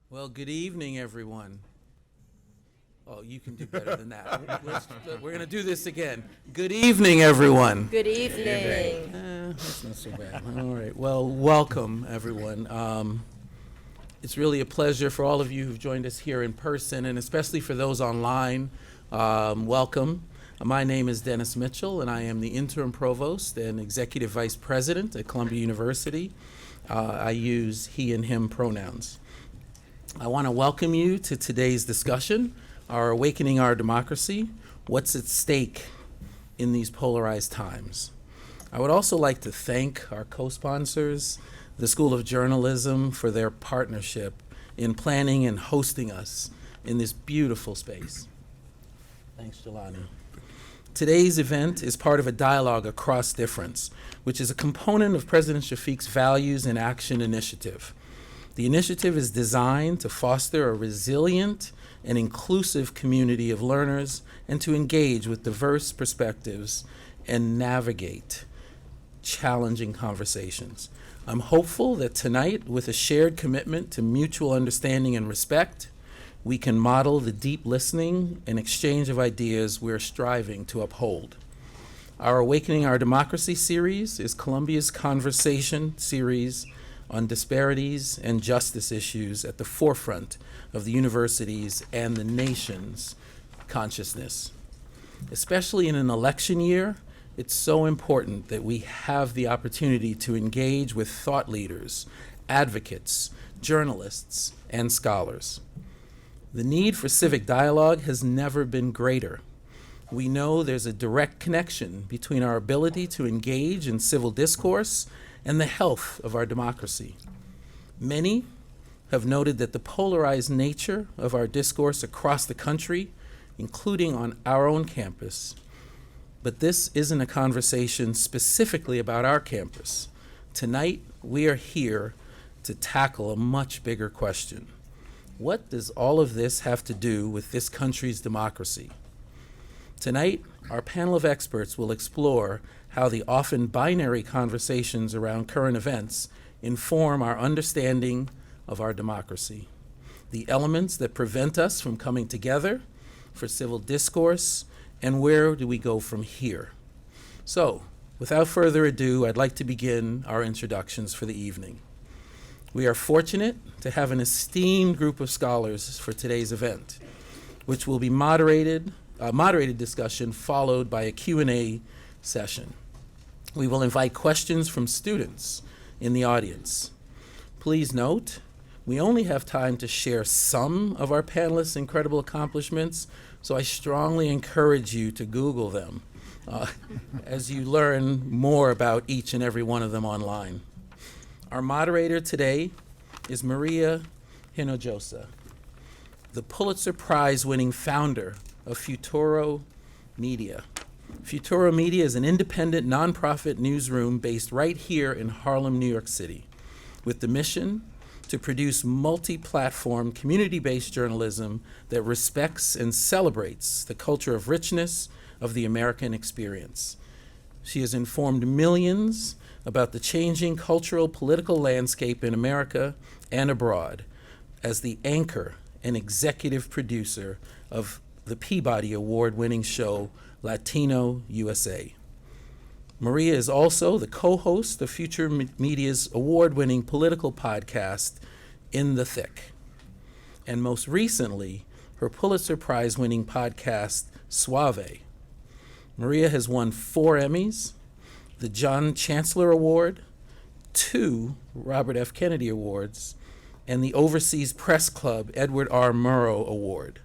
Well, good evening, everyone. Oh, you can do better than that. We're going to do this again. Good evening, everyone. Good evening. That's not so bad. All right. Well, welcome, everyone. It's really a pleasure for all of you who've joined us here in person, and especially for those online. Welcome. My name is Dennis Mitchell, and I am the interim provost and executive vice president at Columbia University. I use he and him pronouns. I want to welcome you to today's discussion, our Awakening Our Democracy, What's at Stake in These Polarized Times. I would also like to thank our co-sponsors, the School of Journalism, for their partnership in planning and hosting us in this beautiful space. Thanks, Jelani. Today's event is part of a dialogue across difference, which is a component of President Shafiq's Values in Action initiative. The initiative is designed to foster a resilient and inclusive community of learners and to engage with diverse perspectives and navigate challenging conversations. I'm hopeful that tonight, with a shared commitment to mutual understanding and respect, we can model the deep listening and exchange of ideas we're striving to uphold. Our Awakening Our Democracy series is Columbia's conversation series on disparities and justice issues at the forefront of the university's and the nation's consciousness. Especially in an election year, it's so important that we have the opportunity to engage with thought leaders, advocates, journalists, and scholars. The need for civic dialogue has never been greater. We know there's a direct connection between our ability to engage in civil discourse and the health of our democracy. Many have noted that the polarized nature of our discourse across the country, including on our own campus, but this isn't a conversation specifically about our campus. Tonight, we are here to tackle a much bigger question. What does all of this have to do with this country's democracy? Tonight, our panel of experts will explore how the often binary conversations around current events inform our understanding of our democracy, the elements that prevent us from coming together for civil discourse, and where do we go from here? So, without further ado, I'd like to begin our introductions for the evening. We are fortunate to have an esteemed group of scholars for today's event, which will be moderated discussion followed by a Q&A session. We will invite questions from students in the audience. Please note, we only have time to share some of our panelists' incredible accomplishments, so I strongly encourage you to Google them as you learn more about each and every one of them online. Our moderator today is Maria Hinojosa, the Pulitzer Prize-winning founder of Futuro Media. Futuro Media is an independent nonprofit newsroom based right here in Harlem, New York City, with the mission to produce multi-platform, community-based journalism that respects and celebrates the culture of richness of the American experience. She has informed millions about the changing cultural, political landscape in America and abroad as the anchor and executive producer of the Peabody Award-winning show Latino USA. Maria is also the co-host of Future Media's award-winning political podcast, In the Thick. And most recently, her Pulitzer Prize-winning podcast, Suave. Maria has won 4 Emmys, the John Chancellor Award, 2 Robert F. Kennedy Awards, and the Overseas Press Club Edward R. Murrow Award.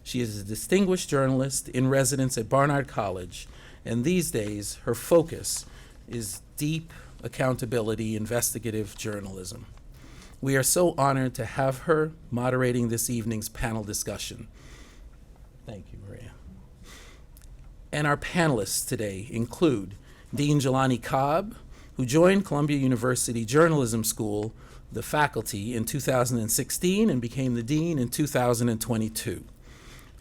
She is a distinguished journalist in residence at Barnard College, and these days her focus is deep accountability investigative journalism. We are so honored to have her moderating this evening's panel discussion. Thank you, Maria. And our panelists today include Dean Jelani Cobb, who joined Columbia University Journalism School, the faculty, in 2016 and became the dean in 2022.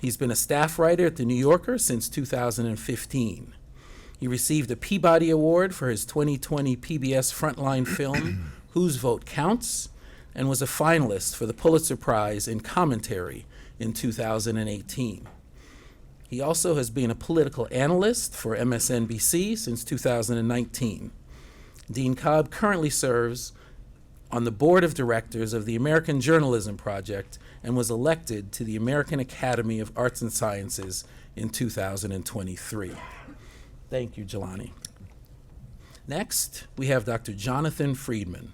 He's been a staff writer at The New Yorker since 2015. He received a Peabody Award for his 2020 PBS Frontline film, Whose Vote Counts, and was a finalist for the Pulitzer Prize in Commentary in 2018. He also has been a political analyst for MSNBC since 2019. Dean Cobb currently serves on the board of directors of the American Journalism Project and was elected to the American Academy of Arts and Sciences in 2023. Thank you, Jelani. Next, we have Dr. Jonathan Friedman,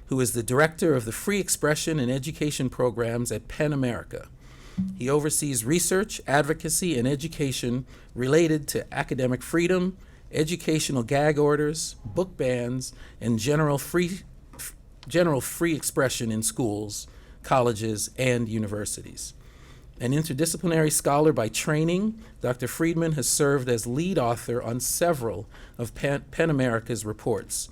who is the director of the Free Expression and Education programs at Penn America. He oversees research, advocacy, and education related to academic freedom, educational gag orders, book bans, and general free expression in schools, colleges, and universities. An interdisciplinary scholar by training, Dr. Friedman has served as lead author on several of Penn America's reports.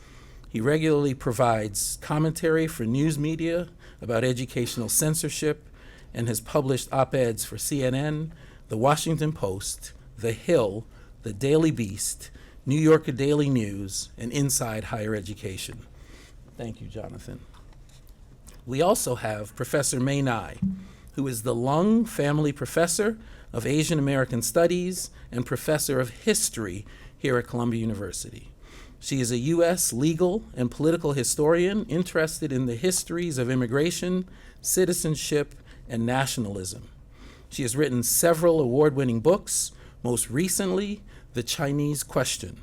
He regularly provides commentary for news media about educational censorship and has published op-eds for CNN, The Washington Post, The Hill, The Daily Beast, New Yorker Daily News, and Inside Higher Education. Thank you, Jonathan. We also have Professor May Nye, who is the Lung Family Professor of Asian American Studies and Professor of History here at Columbia University. She is a U.S. legal and political historian interested in the histories of immigration, citizenship, and nationalism. She has written several award-winning books, most recently, The Chinese Question,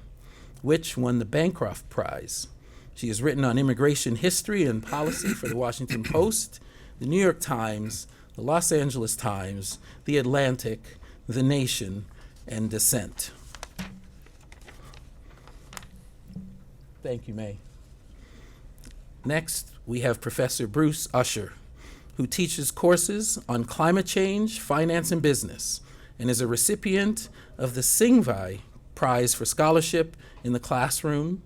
which won the Bancroft Prize. She has written on immigration history and policy for the Washington Post, the New York Times, the Los Angeles Times, the Atlantic, The Nation, and Dissent. Thank you, May. Next, we have Professor Bruce Usher, who teaches courses on climate change, finance, and business, and is a recipient of the Singvai Prize for Scholarship in the Classroom,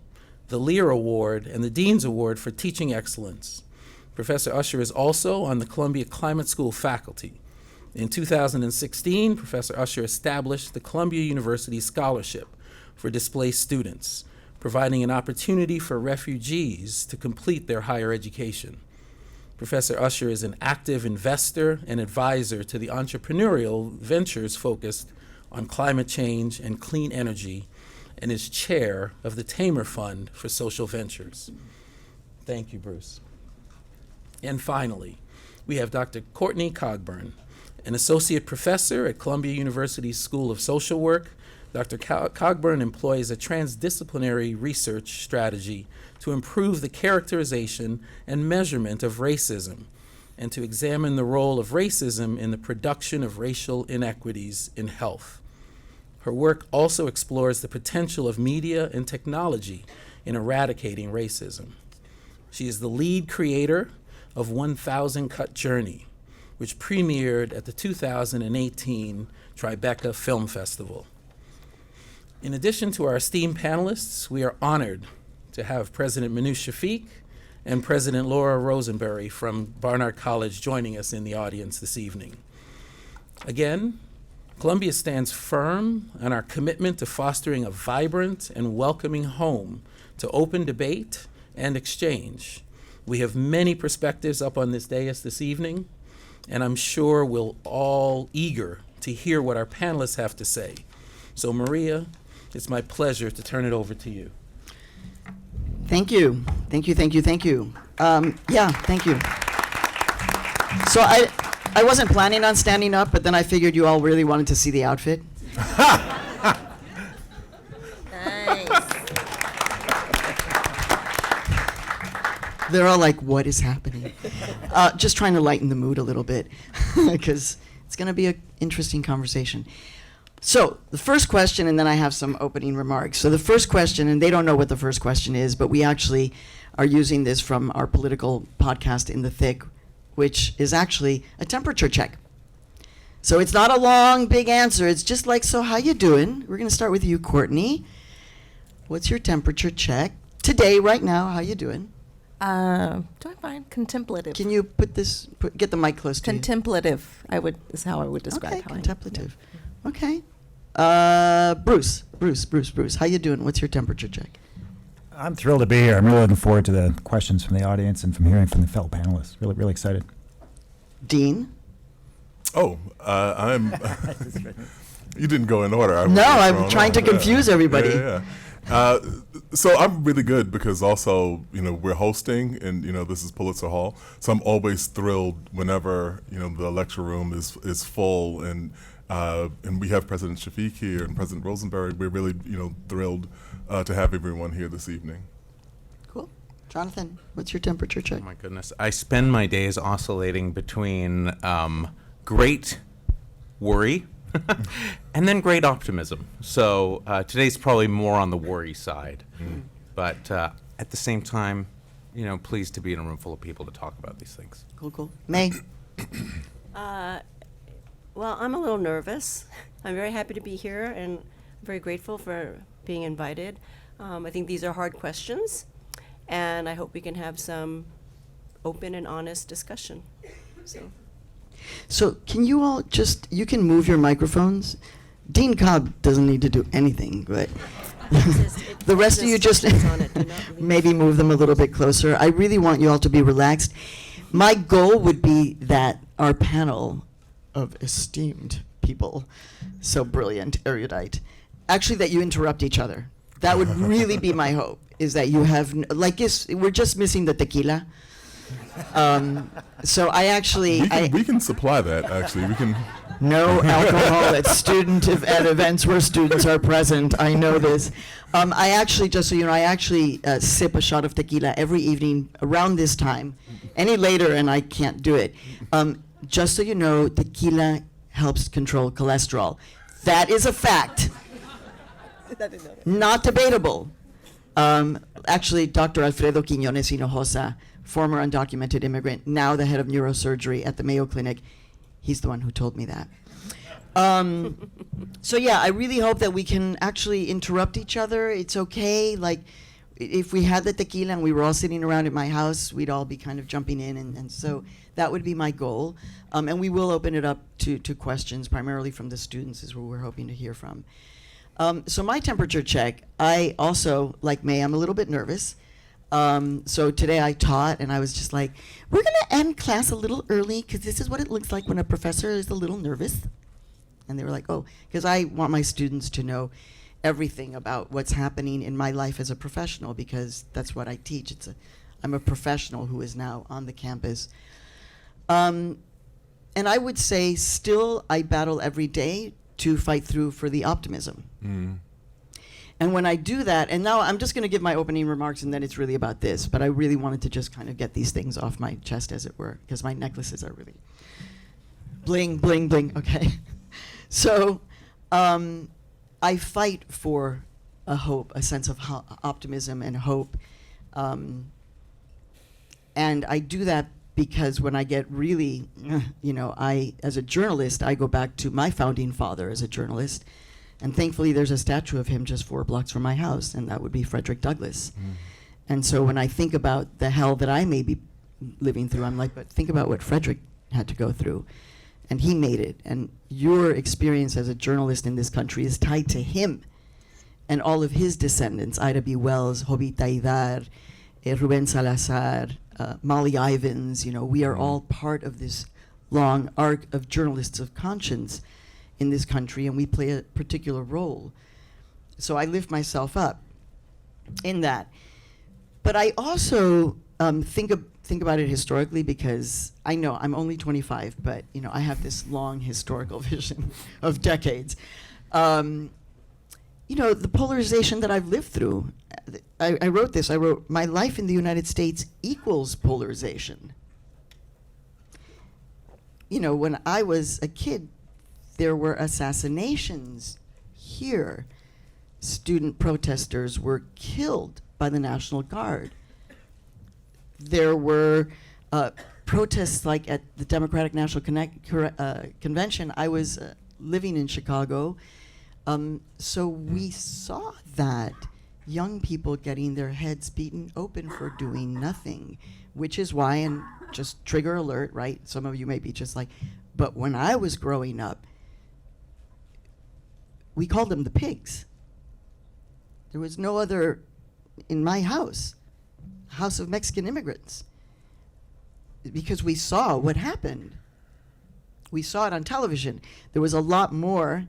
the Lear Award, and the Dean's Award for Teaching Excellence. Professor Usher is also on the Columbia Climate School faculty. In 2016, Professor Usher established the Columbia University Scholarship for displaced students, providing an opportunity for refugees to complete their higher education. Professor Usher is an active investor and advisor to the entrepreneurial ventures focused on climate change and clean energy, and is chair of the Tamer Fund for Social Ventures. Thank you, Bruce. And finally, we have Dr. Courtney Cogburn, an associate professor at Columbia University's School of Social Work. Dr. Cogburn employs a transdisciplinary research strategy to improve the characterization and measurement of racism, and to examine the role of racism in the production of racial inequities in health. Her work also explores the potential of media and technology in eradicating racism. She is the lead creator of 1000 Cut Journey, which premiered at the 2018 Tribeca Film Festival. In addition to our esteemed panelists, we are honored to have President Manoush Shafiq and President Laura Rosenberry from Barnard College joining us in the audience this evening. Again, Columbia stands firm on our commitment to fostering a vibrant and welcoming home to open debate and exchange. We have many perspectives up on this dais this evening, and I'm sure we're all eager to hear what our panelists have to say. So Maria, it's my pleasure to turn it over to you. Thank you. Thank you, thank you, thank you. Yeah, thank you. So I wasn't planning on standing up, but then I figured you all really wanted to see the outfit. Nice. They're all like, what is happening? Just trying to lighten the mood a little bit, because it's going to be an interesting conversation. So the first question, and then I have some opening remarks. So the first question, and they don't know what the first question is, but we actually are using this from our political podcast, In the Thick, which is actually a temperature check. So it's not a long, big answer. It's just like, so how you doing? We're going to start with you, Courtney. What's your temperature check today, right now? How you doing? Doing fine. Contemplative. Can you get the mic close to you? Contemplative, is how I would describe Okay, how contemplative. Okay. Bruce, how you doing? What's your temperature check? I'm thrilled to be here. I'm really looking forward to the questions from the audience and from hearing from the fellow panelists. Really, really excited. Dean? I'm. You didn't go in order. No, I'm trying to confuse everybody. So I'm really good because also, we're hosting and, this is Pulitzer Hall. So I'm always thrilled whenever, the lecture room is full and we have President Shafiq here and President Rosenberg. We're really, thrilled to have everyone here this evening. Cool. Jonathan, what's your temperature check? Oh my goodness. I spend my days oscillating between great worry and then great optimism. So today's probably more on the worry side. But at the same time, pleased to be in a room full of people to talk about these things. Cool. May? Well, I'm a little nervous. I'm very happy to be here and very grateful for being invited. I think these are hard questions, and I hope we can have some open and honest discussion. So can you all you can move your microphones? Dean Cobb doesn't need to do anything, but the rest of you just maybe move them a little bit closer. I really want you all to be relaxed. My goal would be that our panel of esteemed people, so brilliant, erudite, actually that you interrupt each other. That would really be my hope, is that you have, we're just missing the tequila. So I actually... We can supply that, actually. We can... No alcohol at events where students are present. I know this. I actually, just so you know, I actually sip a shot of tequila every evening around this time. Any later and I can't do it. Just so you know, tequila helps control cholesterol. That is a fact. Not debatable. Actually, Dr. Alfredo Quiñones Hinojosa, former undocumented immigrant, now the head of neurosurgery at the Mayo Clinic, he's the one who told me that. So yeah, I really hope that we can actually interrupt each other. It's okay. Like, if we had the tequila and we were all sitting around at my house, we'd all be kind of jumping in, and so that would be my goal. And we will open it up to questions, primarily from the students, is who we're hoping to hear from. So my temperature check, I also, like May, I'm a little bit nervous. So today I taught, and I was just like, we're going to end class a little early, because this is what it looks like when a professor is a little nervous. And they were like, oh, because I want my students to know everything about what's happening in my life as a professional, because that's what I teach. I'm a professional who is now on the campus. And I would say still I battle every day to fight through for the optimism. And when I do that, and now I'm just going to give my opening remarks, and then it's really about this, but I really wanted to just kind of get these things off my chest, as it were, because my necklaces are really bling, bling, bling, okay? So I fight for a hope, a sense of optimism and hope. And I do that because when I get really, as a journalist, I go back to my founding father as a journalist. And thankfully, there's a statue of him just 4 blocks from my house, and that would be Frederick Douglass. And so when I think about the hell that I may be living through, I'm like, but think about what Frederick had to go through. And he made it. And your experience as a journalist in this country is tied to him and all of his descendants, Ida B. Wells, Jovita Idar, Ruben Salazar, Molly Ivins. We are all part of this long arc of journalists of conscience in this country, and we play a particular role. So I lift myself up in that. But I also think about it historically, because I know I'm only 25, but I have this long historical vision of decades. The polarization that I've lived through. I wrote this. I wrote, my life in the United States equals polarization. When I was a kid, there were assassinations here. Student protesters were killed by the National Guard. There were protests like at the Democratic National Convention. I was living in Chicago. So we saw that. Young people getting their heads beaten open for doing nothing, which is why, and just trigger alert, right? Some of you may be just like, but when I was growing up, we called them the pigs. There was no other in my house of Mexican immigrants, because we saw what happened. We saw it on television. There was a lot more,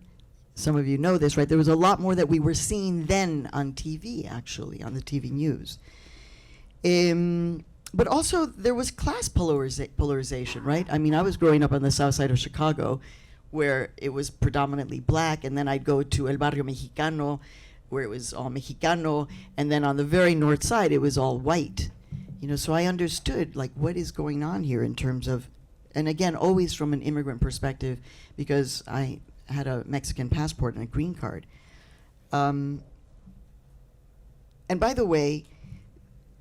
some of you know this, right? There was a lot more that we were seeing then on TV, actually, on the TV news. But also, there was class polarization, right? I mean, I was growing up on the south side of Chicago, where it was predominantly black, and then I'd go to El Barrio Mexicano, where it was all Mexicano, and then on the very north side, it was all white. You know, so I understood, like, what is going on here in terms of, and again, always from an immigrant perspective, because I had a Mexican passport and a green card. And by the way,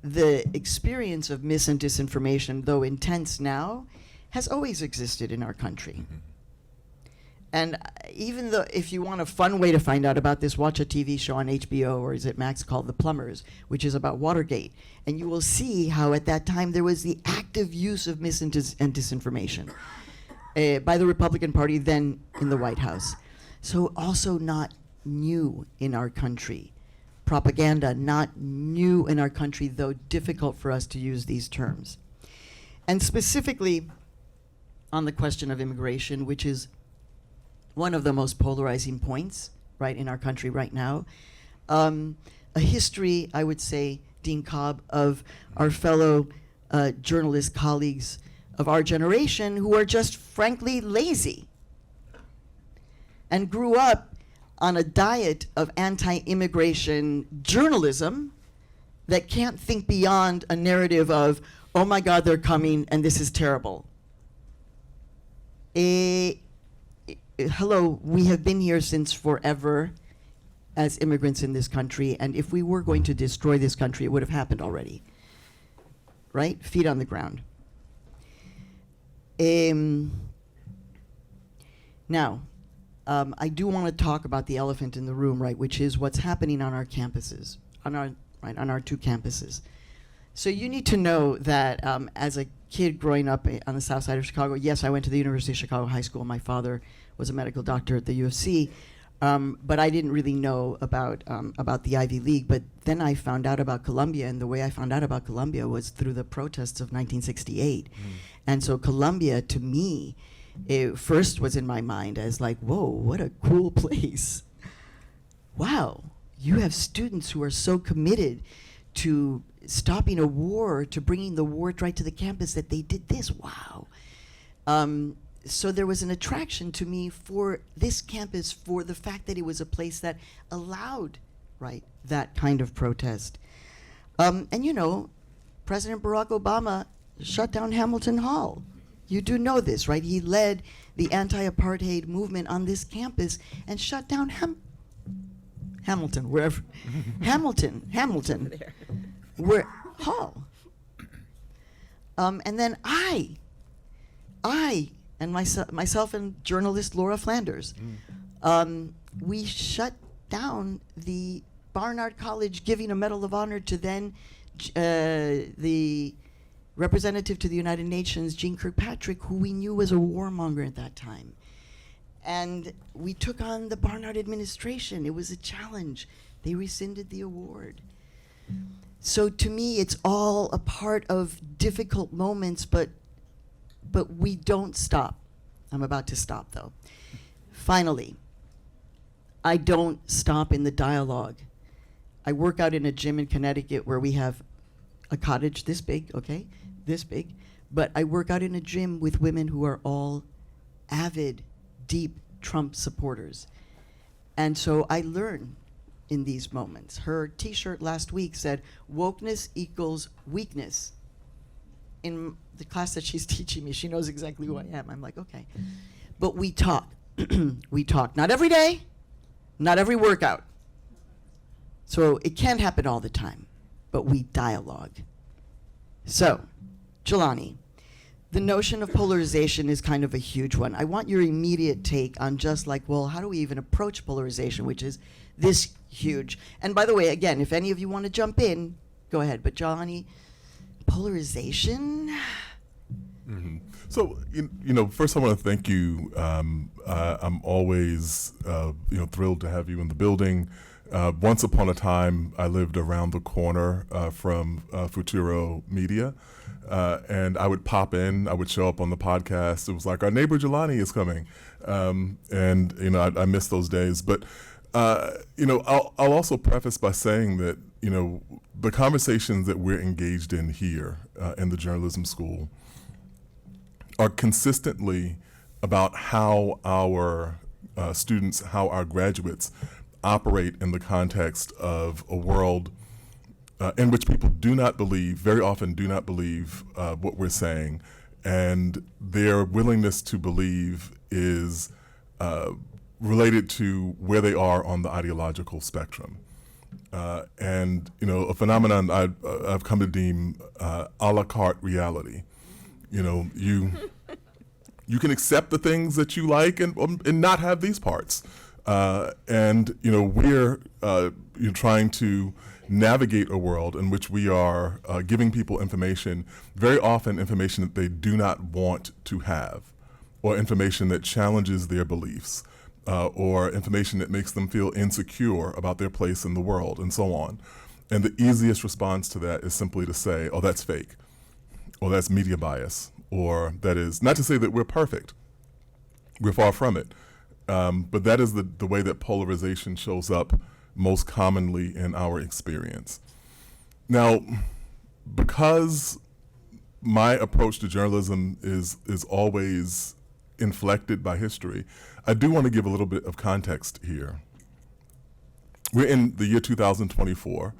the experience of mis and disinformation, though intense now, has always existed in our country. Mm-hmm. And even though, if you want a fun way to find out about this, watch a TV show on HBO, or is it Max, called The Plumbers, which is about Watergate. And you will see how at that time there was the active use of mis and disinformation by the Republican Party, then in the White House. So also not new in our country. Propaganda, not new in our country, though difficult for us to use these terms. And specifically on the question of immigration, which is one of the most polarizing points, right, in our country right now. A history, I would say, Dean Cobb, of our fellow journalist colleagues of our generation who are just frankly lazy and grew up on a diet of anti-immigration journalism that can't think beyond a narrative of, oh my God, they're coming and this is terrible. Hello, we have been here since forever as immigrants in this country, and if we were going to destroy this country, it would have happened already. Right? Feet on the ground. Now, I do want to talk about the elephant in the room, right, which is what's happening on our campuses, on our two campuses. So you need to know that as a kid growing up on the south side of Chicago, yes, I went to the University of Chicago High School. My father was a medical doctor at the U of C, but I didn't really know about the Ivy League. But then I found out about Columbia, and the way I found out about Columbia was through the protests of 1968. And so Columbia, to me, it first was in my mind as like, whoa, what a cool place. Wow, you have students who are so committed to stopping a war, to bringing the war right to the campus, that they did this. Wow. So there was an attraction to me for this campus, for the fact that it was a place that allowed, right, that kind of protest. And you know, President Barack Obama shut down Hamilton Hall. You do know this, right? He led the anti-apartheid movement on this campus and shut down Hamilton, wherever. Hamilton, where Hall. And then I and myself and journalist Laura Flanders, we shut down the Barnard College, giving a Medal of Honor to then the representative to the United Nations, Jeane Kirkpatrick, who we knew was a warmonger at that time. And we took on the Barnard administration. It was a challenge. They rescinded the award. So to me, it's all a part of difficult moments, but we don't stop. I'm about to stop, though. Finally, I don't stop in the dialogue. I work out in a gym in Connecticut where we have a cottage this big, okay, this big, but I work out in a gym with women who are all avid, deep Trump supporters. And so I learn in these moments. Her t-shirt last week said, wokeness equals weakness. In the class that she's teaching me, she knows exactly who I am. I'm like, okay. But we talk. We talk. Not every day, not every workout. So it can't happen all the time, but we dialogue. So, Jelani, the notion of polarization is kind of a huge one. I want your immediate take on just like, well, how do we even approach polarization, which is this huge? And by the way, again, if any of you want to jump in, go ahead. But Jelani, polarization? Mm-hmm. So, you know, first I want to thank you. I'm always, thrilled to have you in the building. Once upon a time, I lived around the corner from Futuro Media, and I would pop in. I would show up on the podcast. It was like, our neighbor Jelani is coming, and I miss those days. But I'll also preface by saying that the conversations that we're engaged in here in the journalism school are consistently about how our students, how our graduates operate in the context of a world in which people very often do not believe what we're saying, and their willingness to believe is related to where they are on the ideological spectrum. And a phenomenon I've come to deem a la carte reality. You can accept the things that you like and not have these parts. We're trying to navigate a world in which we are giving people information, very often information that they do not want to have, or information that challenges their beliefs, or information that makes them feel insecure about their place in the world, and so on. And the easiest response to that is simply to say, oh, that's fake, or that's media bias, or that is, not to say that we're perfect. We're far from it. But that is the way that polarization shows up most commonly in our experience. Now, because my approach to journalism is always inflected by history, I do want to give a little bit of context here. We're in the year 2024.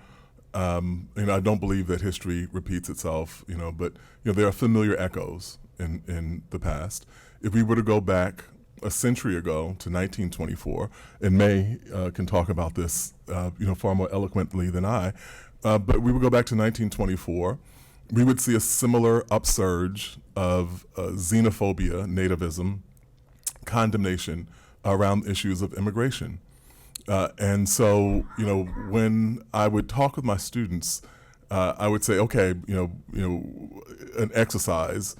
I don't believe that history repeats itself, but there are familiar echoes in the past. If we were to go back a century ago to 1924, and May can talk about this, far more eloquently than I, but we would go back to 1924, we would see a similar upsurge of xenophobia, nativism, condemnation around issues of immigration. And so, when I would talk with my students, I would say, okay, an exercise.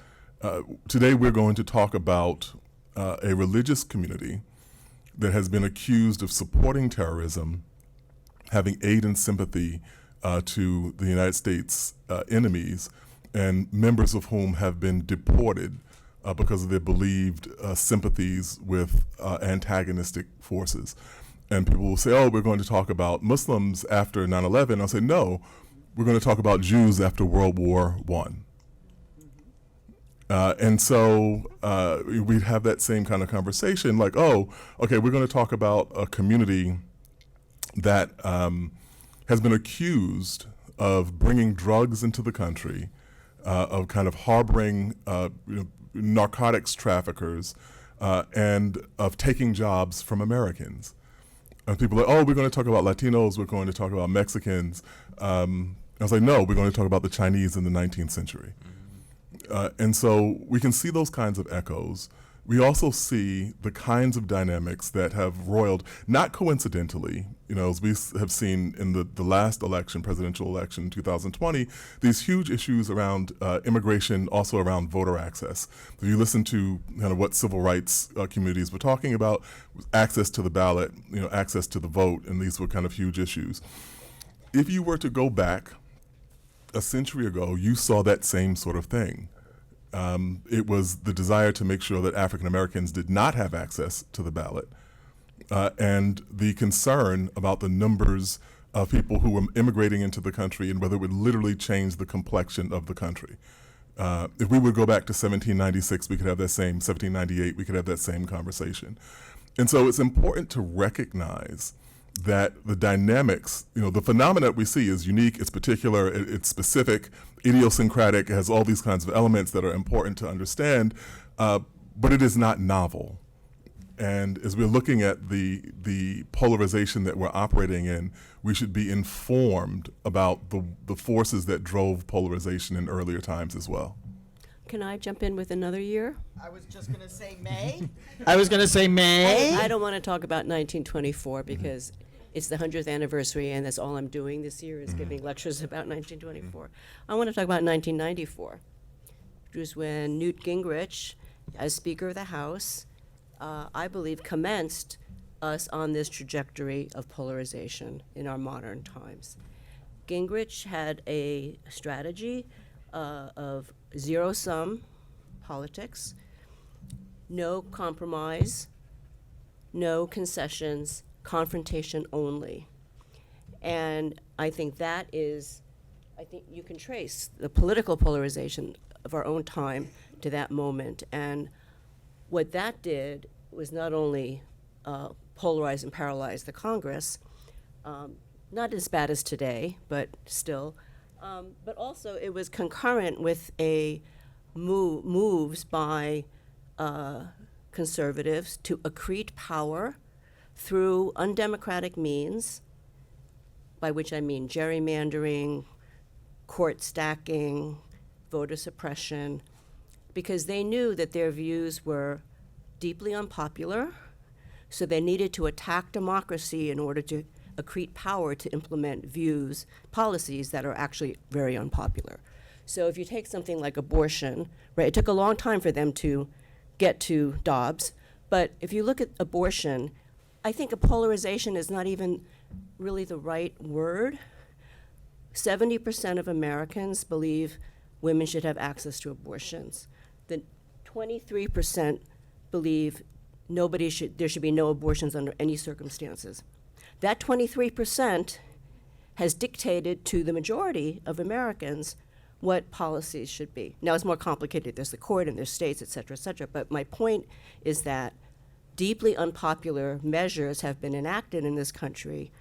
Today we're going to talk about a religious community that has been accused of supporting terrorism, having aid and sympathy to the United States enemies, and members of whom have been deported because of their believed sympathies with antagonistic forces. And people will say, oh, we're going to talk about Muslims after 9/11. I'll say, no, we're going to talk about Jews after World War I. And so we'd have that same kind of conversation, like, oh, okay, we're going to talk about a community that has been accused of bringing drugs into the country, of kind of harboring narcotics traffickers, and of taking jobs from Americans. And people are like, oh, we're going to talk about Latinos, we're going to talk about Mexicans. I was like, no, we're going to talk about the Chinese in the 19th century. And so we can see those kinds of echoes. We also see the kinds of dynamics that have roiled, not coincidentally, as we have seen in the last election, presidential election in 2020, these huge issues around immigration, also around voter access. If you listen to kind of what civil rights communities were talking about, access to the ballot, access to the vote, and these were kind of huge issues. If you were to go back a century ago, you saw that same sort of thing. It was the desire to make sure that African Americans did not have access to the ballot, and the concern about the numbers of people who were immigrating into the country and whether it would literally change the complexion of the country. If we would go back to 1796, we could have that same, 1798, we could have that same conversation. And so it's important to recognize that the dynamics, the phenomena that we see is unique, it's particular, it's specific, idiosyncratic, it has all these kinds of elements that are important to understand, but it is not novel. And as we're looking at the polarization that we're operating in, we should be informed about the forces that drove polarization in earlier times as well. Can I jump in with another year? I was just going to say May. I don't want to talk about 1924 because it's the 100th anniversary and that's all I'm doing this year is giving lectures about 1924. I want to talk about 1994, which was when Newt Gingrich, as Speaker of the House, I believe commenced us on this trajectory of polarization in our modern times. Gingrich had a strategy of zero-sum politics, no compromise, no concessions, confrontation only. And I think you can trace the political polarization of our own time to that moment. And what that did was not only polarize and paralyze the Congress, not as bad as today, but still, but also it was concurrent with moves by conservatives to accrete power through undemocratic means, by which I mean gerrymandering, court stacking, voter suppression, because they knew that their views were deeply unpopular, so they needed to attack democracy in order to accrete power to implement policies that are actually very unpopular. So if you take something like abortion, right, it took a long time for them to get to Dobbs, but if you look at abortion, I think a polarization is not even really the right word. 70% of Americans believe women should have access to abortions. The 23% believe there should be no abortions under any circumstances. That 23% has dictated to the majority of Americans what policies should be. Now, it's more complicated. There's the court and there's states, et cetera, but my point is that deeply unpopular measures have been enacted in this country,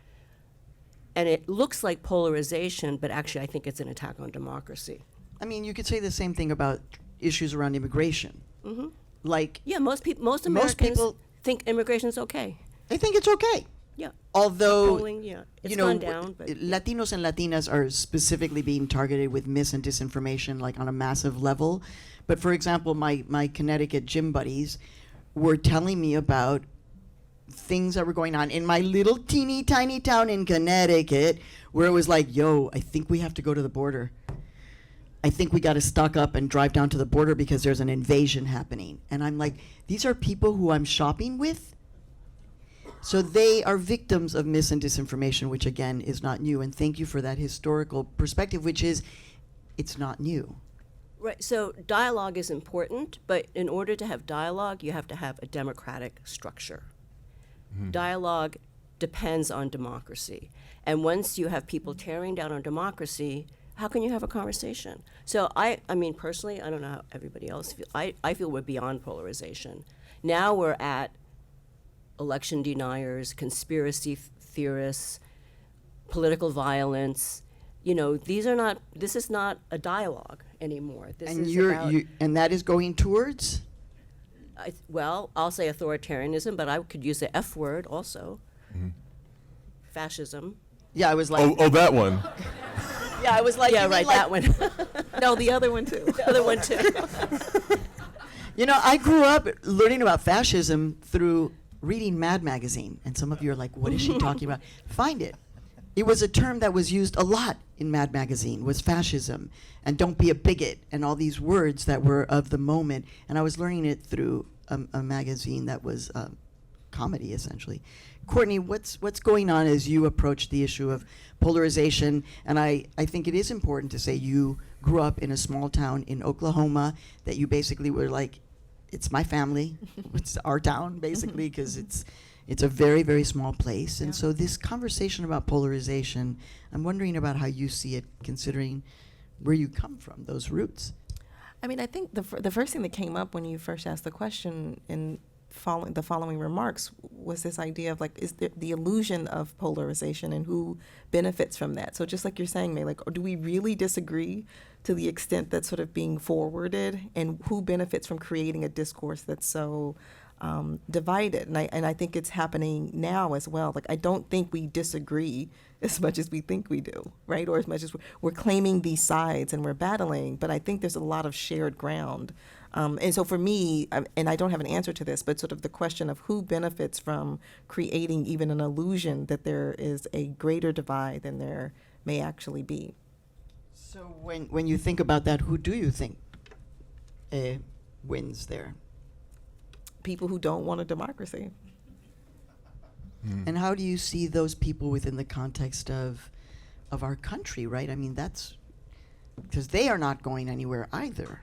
and it looks like polarization, but actually I think it's an attack on democracy. I mean, you could say the same thing about issues around immigration. Mm-hmm. Like, Yeah, most Americans people think immigration is okay. I think it's okay. Yeah. Although, Polling, yeah, it's you know, gone down, but Latinos and Latinas are specifically being targeted with mis and disinformation, like on a massive level. But for example, my Connecticut gym buddies were telling me about things that were going on in my little teeny tiny town in Connecticut, where it was like, yo, I think we have to go to the border. I think we got to stock up and drive down to the border because there's an invasion happening. And I'm like, these are people who I'm shopping with. So they are victims of mis and disinformation, which again is not new. And thank you for that historical perspective, which is, it's not new. right. So dialogue is important, but in order to have dialogue, you have to have a democratic structure. Dialogue depends on democracy, and once you have people tearing down on democracy, how can you have a conversation? So I mean, personally, I don't know how everybody else feels. I feel we're beyond polarization. Now we're at election deniers, conspiracy theorists, political violence. You know, this is not a dialogue anymore. This And is and that is going towards? well, I'll say authoritarianism, but I could use the F word also. Fascism. Yeah, I was like, Oh, that one. yeah, I was like, Yeah, you mean right, like- that one. No, the other one too. The other one too. You know, I grew up learning about fascism through reading Mad Magazine, and some of you are like, what is she talking about? Find it. It was a term that was used a lot in Mad Magazine, was fascism, and don't be a bigot, and all these words that were of the moment. And I was learning it through a magazine that was comedy, essentially. Courtney, what's going on as you approach the issue of polarization? And I think it is important to say you grew up in a small town in Oklahoma, that you basically were like, it's my family, it's our town, basically, because it's a very, very small place. And Yeah. so this conversation about polarization, I'm wondering about how you see it, considering where you come from, those roots. I mean, I think the first thing that came up when you first asked the question in the following remarks was this idea of like, is the illusion of polarization and who benefits from that? So just like you're saying, May, like, do we really disagree to the extent that's sort of being forwarded, and who benefits from creating a discourse that's so divided? And I think it's happening now as well. Like, I don't think we disagree as much as we think we do, right? Or as much as we're claiming these sides and we're battling, but I think there's a lot of shared ground. And so for me, and I don't have an answer to this, but sort of the question of who benefits from creating even an illusion that there is a greater divide than there may actually be. So when you think about that, who do you think wins there? People who don't want a democracy. And how do you see those people within the context of our country, right? I mean, that's because they are not going anywhere either.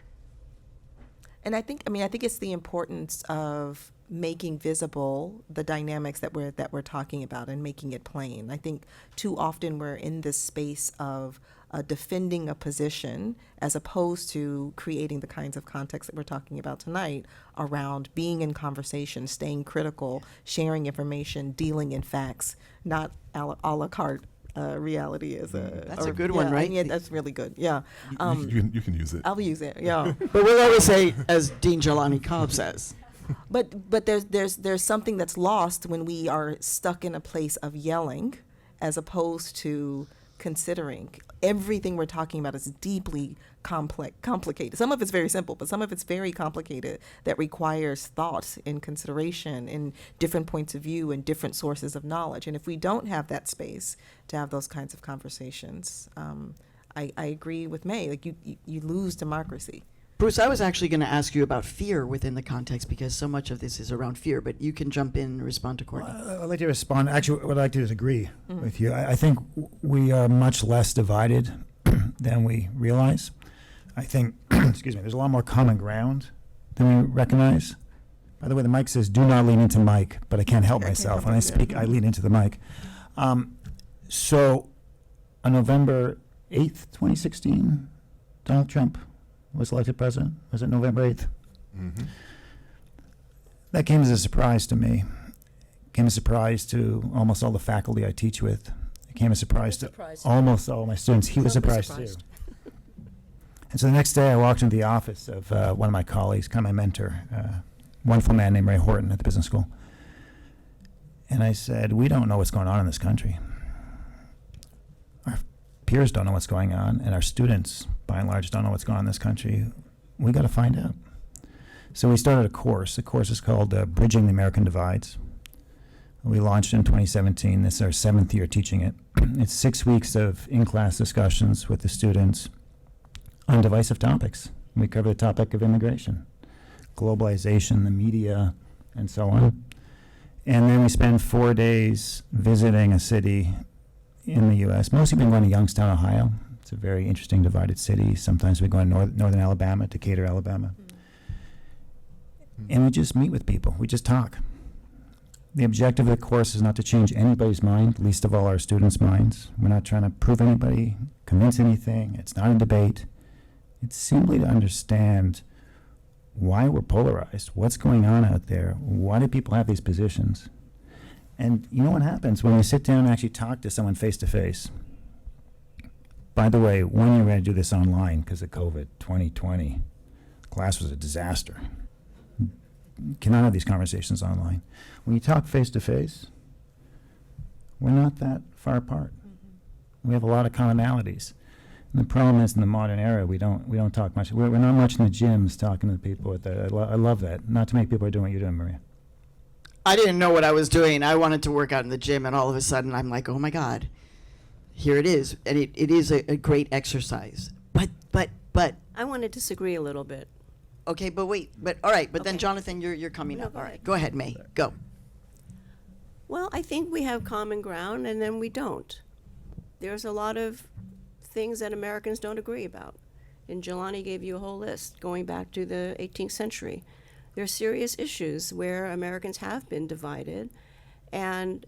And I think it's the importance of making visible the dynamics that we're talking about and making it plain. I think too often we're in this space of defending a position as opposed to creating the kinds of context that we're talking about tonight around being in conversation, staying critical, sharing information, dealing in facts, not a la carte. Reality is That's a good one, right? Yeah, that's really good. Yeah, You can use it. I'll use it. Yeah. But we'll always say, as Dean Jelani Cobb says. But there's something that's lost when we are stuck in a place of yelling, as opposed to considering. Everything we're talking about is deeply complicated. Some of it's very simple, but some of it's very complicated that requires thought and consideration and different points of view and different sources of knowledge. And if we don't have that space to have those kinds of conversations, I agree with May. Like you lose democracy. Bruce, I was actually going to ask you about fear within the context because so much of this is around fear, but you can jump in and respond to Courtney. I'd like to respond. Actually, what I'd like to do is agree with you. I think we are much less divided than we realize. I think, excuse me, there's a lot more common ground than we recognize. By the way, the mic says, do not lean into mic, but I can't help myself. When I speak, I lean into the mic. So on November 8th, 2016, Donald Trump was elected president. Was it November 8th? Mm-hmm. That came as a surprise to me. Came as a surprise to almost all the faculty I teach with. It came as a surprise to almost all my students. He was surprised too. And so the next day I walked into the office of one of my colleagues, kind of my mentor, wonderful man named Ray Horton at the business school. And I said, we don't know what's going on in this country. Our peers don't know what's going on, and our students, by and large, don't know what's going on in this country. We got to find out. So we started a course. The course is called Bridging the American Divides. We launched in 2017. This is our 7th year teaching it. It's 6 weeks of in-class discussions with the students on divisive topics. We cover the topic of immigration, globalization, the media, and so on. And then we spend 4 days visiting a city in the U.S. Mostly been going to Youngstown, Ohio. It's a very interesting divided city. Sometimes we go to northern Alabama, Decatur, Alabama. And we just meet with people. We just talk. The objective of the course is not to change anybody's mind, least of all our students' minds. We're not trying to prove anybody, convince anything. It's not a debate. It's simply to understand why we're polarized, what's going on out there, why do people have these positions. And you know what happens when you sit down and actually talk to someone face to face? By the way, 1 year we're going to do this online because of COVID, 2020. Class was a disaster. Cannot have these conversations online. When you talk face to face, we're not that far apart. We have a lot of commonalities. And the problem is, in the modern era, we don't talk much. We're not much in the gyms talking to people. I love that. Not to make people are doing what you're doing, Maria. I didn't know what I was doing. I wanted to work out in the gym, and all of a sudden I'm like, oh my God, here it is. And it is a great exercise. But I want to disagree a little bit. okay, but wait, but all right, but then Okay. Jonathan, you're coming No, up. go All ahead. right, go ahead, May. Go. Well, I think we have common ground, and then we don't. There's a lot of things that Americans don't agree about. And Jelani gave you a whole list going back to the 18th century. There are serious issues where Americans have been divided. And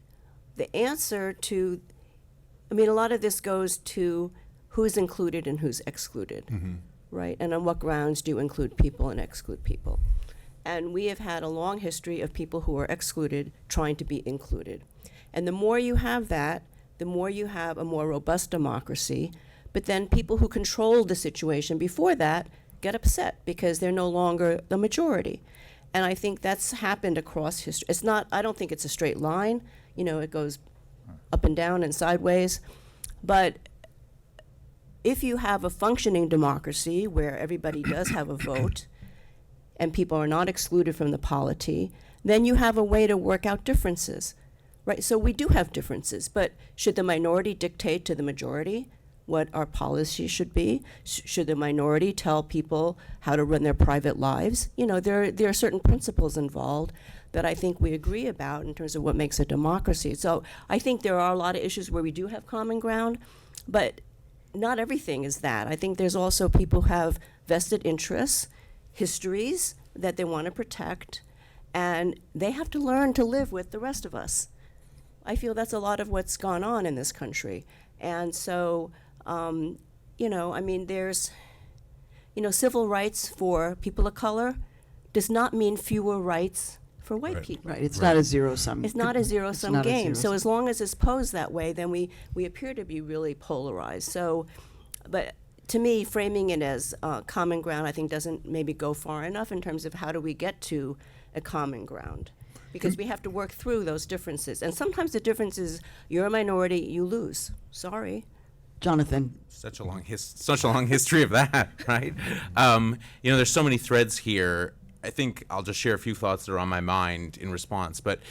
the answer to, a lot of this goes to who's included and who's excluded, right? And on what grounds do you include people and exclude people? And we have had a long history of people who are excluded trying to be included. And the more you have that, the more you have a more robust democracy. But then people who controlled the situation before that get upset because they're no longer the majority. And I think that's happened across history. It's not, I don't think it's a straight line. It goes up and down and sideways. But if you have a functioning democracy where everybody does have a vote and people are not excluded from the polity, then you have a way to work out differences, right? So we do have differences, but should the minority dictate to the majority? what our policy should be? Should the minority tell people how to run their private lives? You know, there are certain principles involved that I think we agree about in terms of what makes a democracy. So I think there are a lot of issues where we do have common ground, but not everything is that. I think there's also people who have vested interests, histories that they want to protect, and they have to learn to live with the rest of us. I feel that's a lot of what's gone on in this country. And so, you know, I mean, there's, you know, civil rights for people of color does not mean fewer rights for white Right. people. Right, it's not a zero-sum. It's not a zero-sum not a game. So zero-sum. as long as it's posed that way, then we appear to be really polarized. So, but to me, framing it as common ground, I think doesn't maybe go far enough in terms of how do we get to a common ground. Because we have to work through those differences. And sometimes the difference is you're a minority, you lose. Sorry. Jonathan, Such a long history of that, right? You know, there's so many threads here. I think I'll just share a few thoughts that are on my mind in response. But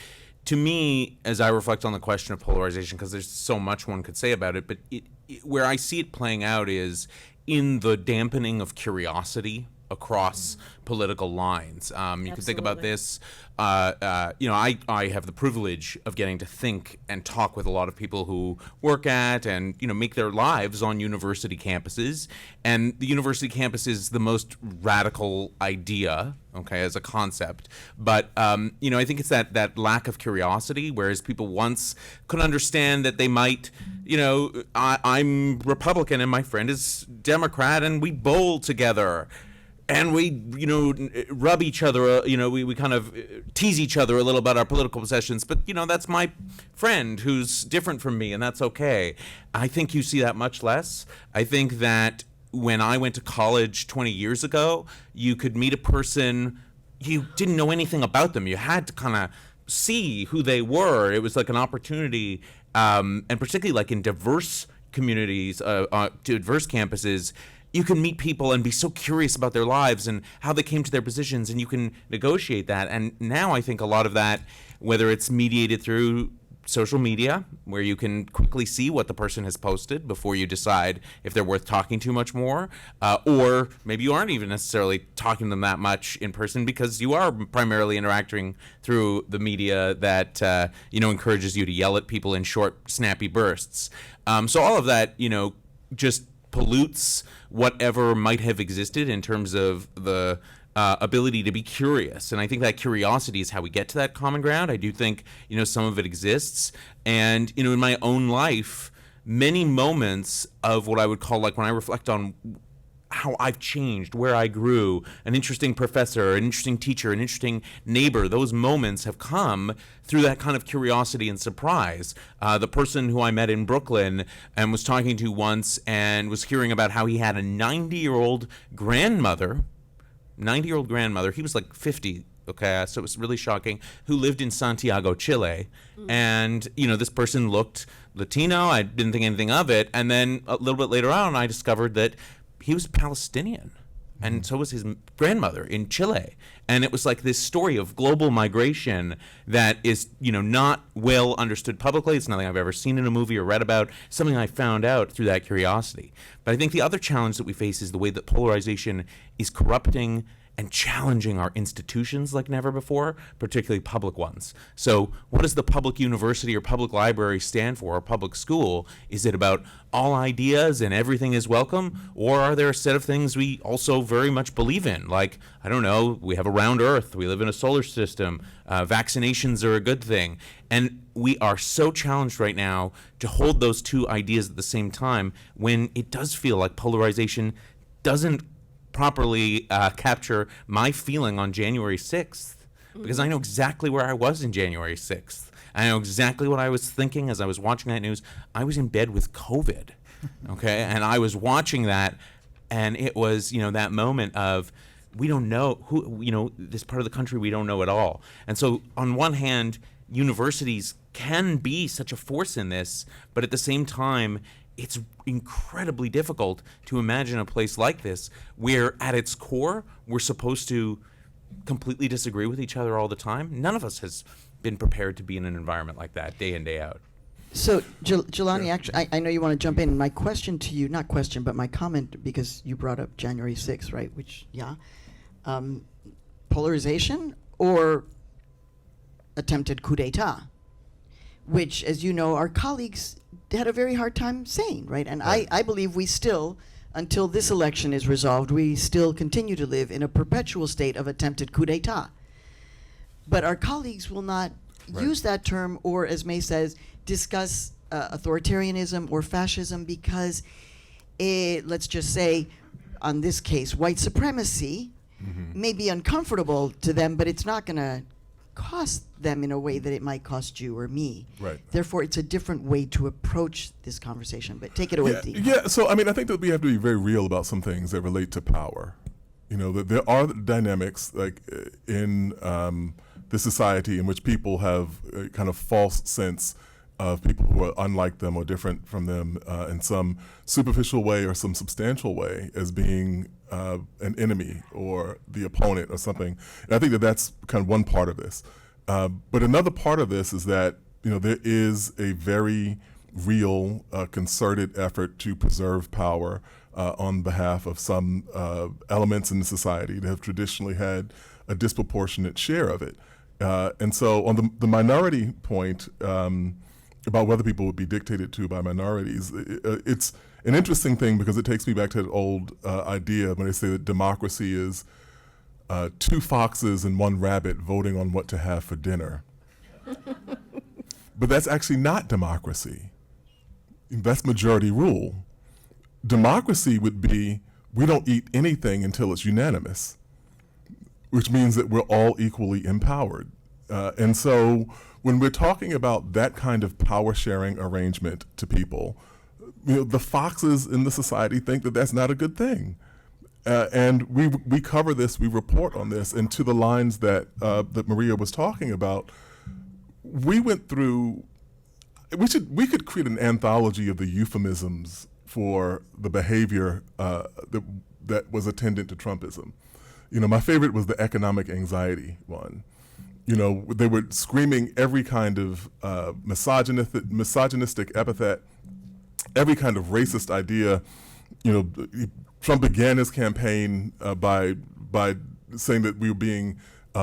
to me, as I reflect on the question of polarization, because there's so much one could say about it, but where I see it playing out is in the dampening of curiosity across political lines. You can think about Absolutely. this. You know, I have the privilege of getting to think and talk with a lot of people who work at and, you know, make their lives on university campuses. And the university campus is the most radical idea, okay, as a concept. But, you know, I think it's that lack of curiosity, whereas people once could understand that they might, you know, I'm Republican and my friend is Democrat and we bowl together. And we, you know, rub each other, you know, we kind of tease each other a little about our political possessions. But, you know, that's my friend who's different from me, and that's okay. I think you see that much less. I think that when I went to college 20 years ago, you could meet a person, you didn't know anything about them. You had to kind of see who they were. It was like an opportunity, and particularly like in diverse communities, diverse campuses, you can meet people and be so curious about their lives and how they came to their positions, and you can negotiate that. And now I think a lot of that, whether it's mediated through social media, where you can quickly see what the person has posted before you decide if they're worth talking to much more, or maybe you aren't even necessarily talking to them that much in person because you are primarily interacting through the media that you know, encourages you to yell at people in short, snappy bursts. So all of that, you know, just pollutes whatever might have existed in terms of the ability to be curious. And I think that curiosity is how we get to that common ground. I do think, you know, some of it exists. And, you know, in my own life, many moments of what I would call, like when I reflect on how I've changed, where I grew, an interesting professor, an interesting teacher, an interesting neighbor, those moments have come through that kind of curiosity and surprise. The person who I met in Brooklyn and was talking to once and was hearing about how he had a 90-year-old grandmother, he was like 50, okay, so it was really shocking, who lived in Santiago, Chile. And, you know, this person looked Latino, I didn't think anything of it, and then a little bit later on I discovered that he was Palestinian, and so was his grandmother in Chile. And it was like this story of global migration that is, you know, not well understood publicly. It's nothing I've ever seen in a movie or read about, something I found out through that curiosity. But I think the other challenge that we face is the way that polarization is corrupting and challenging our institutions like never before, particularly public ones. So what does the public university or public library stand for, or public school? Is it about all ideas and everything is welcome? Or are there a set of things we also very much believe in? Like, I don't know, we have a round earth, we live in a solar system, vaccinations are a good thing. And we are so challenged right now to hold those two ideas at the same time when it does feel like polarization doesn't properly capture my feeling on January 6th, because I know exactly where I was in January 6th. I know exactly what I was thinking as I was watching that news. I was in bed with COVID, okay? And I was watching that, and it was, you know, that moment of, we don't know who, you know, this part of the country we don't know at all. And so on one hand, universities can be such a force in this, but at the same time, it's incredibly difficult to imagine a place like this where at its core we're supposed to completely disagree with each other all the time. None of us has been prepared to be in an environment like that day in, day out. So, Jelani, actually, I know you want to jump in. My question to you, not question, but my comment, because you brought up January 6th, right? Which, yeah. Polarization or attempted coup d'etat, which, as you know, our colleagues had a very hard time saying, right? And Right. I believe we still, until this election is resolved, we still continue to live in a perpetual state of attempted coup d'etat. But our colleagues will not Right. use that term, or, as May says, discuss authoritarianism or fascism because, let's just say, on this case, white supremacy may be uncomfortable to them, but it's not going to cost them in a way that it might cost you or me. Right. Therefore, it's a different way to approach this conversation. But take it away, Dean. Yeah, so I mean, I think that we have to be very real about some things that relate to power. You know, that there are dynamics like in the society in which people have a kind of false sense of people who are unlike them or different from them in some superficial way or some substantial way as being an enemy or the opponent or something. And I think that that's kind of one part of this. But another part of this is that, you know, there is a very real concerted effort to preserve power on behalf of some elements in the society that have traditionally had a disproportionate share of it. And so on the minority point, about whether people would be dictated to by minorities, it's an interesting thing because it takes me back to that old idea when they say that democracy is two foxes and one rabbit voting on what to have for dinner. But that's actually not democracy. That's majority rule. Democracy would be we don't eat anything until it's unanimous, which means that we're all equally empowered. And so when we're talking about that kind of power sharing arrangement to people, you know, the foxes in the society think that that's not a good thing. And we cover this, we report on this, and to the lines that that Maria was talking about, we went through. We could create an anthology of the euphemisms for the behavior that was attendant to Trumpism. You know, my favorite was the economic anxiety one. You know, they were screaming every kind of misogynistic epithet, every kind of racist idea. You know, Trump began his campaign by saying that we were being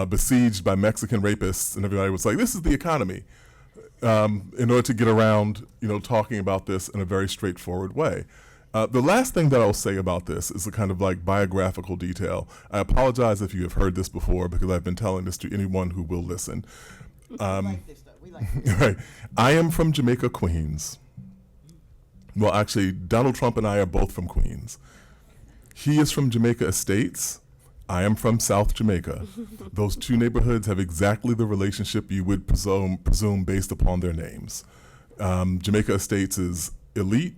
besieged by Mexican rapists, and everybody was like, "This is the economy," in order to get around, you know, talking about this in a very straightforward way. The last thing that I'll say about this is a kind of like biographical detail. I apologize if you have heard this before because I've been telling this to anyone who will listen. We like this stuff. We like this. Right. I am from Jamaica, Queens. Well, actually, Donald Trump and I are both from Queens. He is from Jamaica Estates. I am from South Jamaica. Those two neighborhoods have exactly the relationship you would presume based upon their names. Jamaica Estates is elite,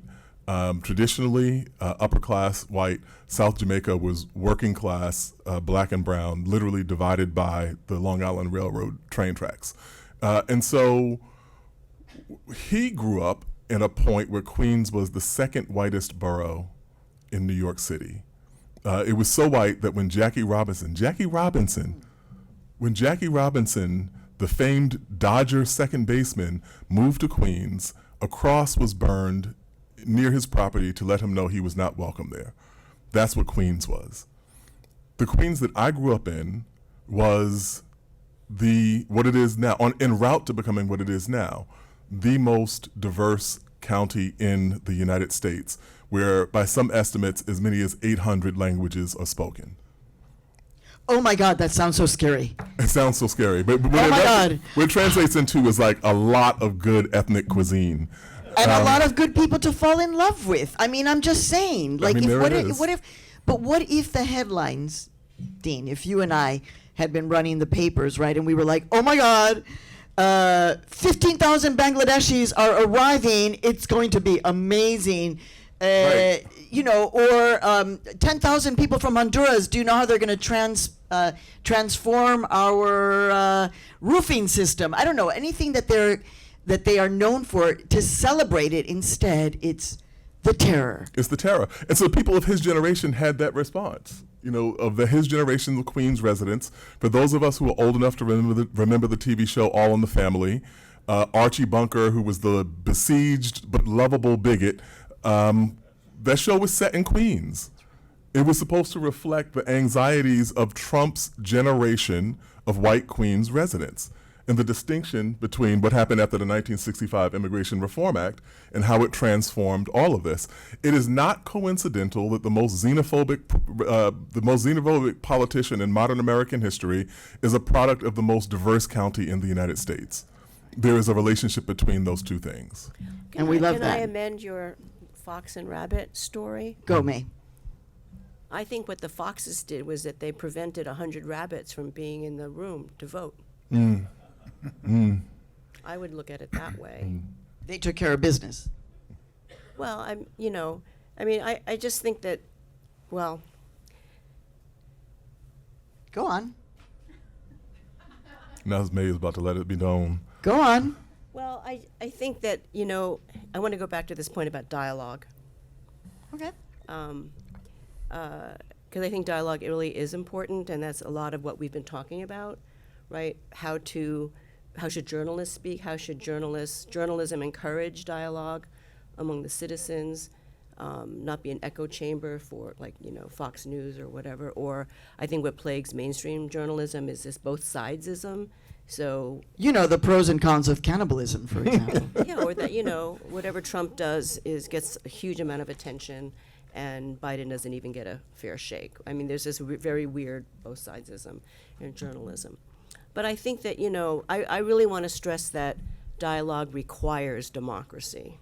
traditionally upper class white. South Jamaica was working class, black and brown, literally divided by the Long Island Railroad train tracks. And so he grew up in a point where Queens was the second whitest borough in New York City. It was so white that when Jackie Robinson, the famed Dodger second baseman, moved to Queens, a cross was burned near his property to let him know he was not welcome there. That's what Queens was. The Queens that I grew up in was what it is now, en route to becoming what it is now, the most diverse county in the United States, where by some estimates as many as 800 languages are spoken. Oh my God, that sounds so scary. It sounds so scary, but what, Oh my God. what it translates into is like a lot of good ethnic cuisine. And a lot of good people to fall in love with. I mean, I'm just saying. Like, mean, there it is. What if the headlines, Dean, if you and I had been running the papers, right, and we were like, oh my God, 15,000 Bangladeshis are arriving. It's going to be amazing. Right. You know, or 10,000 people from Honduras. Do you know how they're going to transform our roofing system? I don't know, anything that they are known for, to celebrate it. Instead, it's the terror. It's the terror. And so people of his generation had that response. You know, of his generation of Queens residents. For those of us who are old enough to remember the TV show All in the Family, Archie Bunker, who was the besieged but lovable bigot. That show was set in Queens. It was supposed to reflect the anxieties of Trump's generation of white Queens residents and the distinction between what happened after the 1965 Immigration Reform Act and how it transformed all of this. It is not coincidental that the most xenophobic politician in modern American history is a product of the most diverse county in the United States. There is a relationship between those two things. And we love Can that. I amend your fox and rabbit story? Go, May. I think what the foxes did was that they prevented 100 rabbits from being in the room to vote. I would look at it that way. They took care of business. Well, I just think that, well, Go on. Now May is about to let it be known. Go on. well, I think that, I want to go back to this point about dialogue. Okay. Because I think dialogue really is important, and that's a lot of what we've been talking about, right? How should journalists speak? How should journalism encourage dialogue among the citizens, not be an echo chamber for Fox News or whatever. Or I think what plagues mainstream journalism is this both sidesism. So The pros and cons of cannibalism, for example. yeah, or that whatever Trump does gets a huge amount of attention, and Biden doesn't even get a fair shake. I mean, there's this very weird both sidesism in journalism. But I think that I really want to stress that dialogue requires democracy.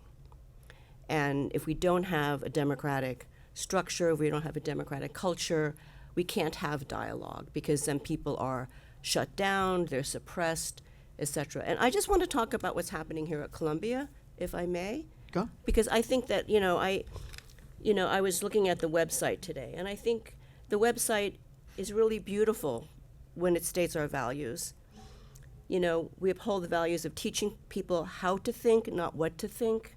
And if we don't have a democratic structure, if we don't have a democratic culture, we can't have dialogue, because then people are shut down, they're suppressed, etc. And I just want to talk about what's happening here at Columbia, if I may. Go. Because I think that, I was looking at the website today, and I think the website is really beautiful when it states our values. We uphold the values of teaching people how to think, not what to think,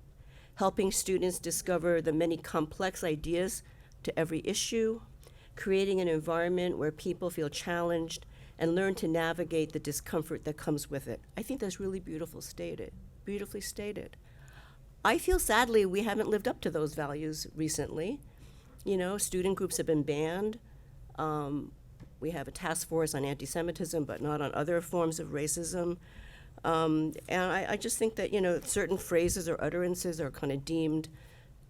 helping students discover the many complex ideas to every issue, creating an environment where people feel challenged and learn to navigate the discomfort that comes with it. I think that's really beautifully stated. I feel sadly we haven't lived up to those values recently. Student groups have been banned. We have a task force on anti-Semitism, but not on other forms of racism. And I just think that, certain phrases or utterances are kind of deemed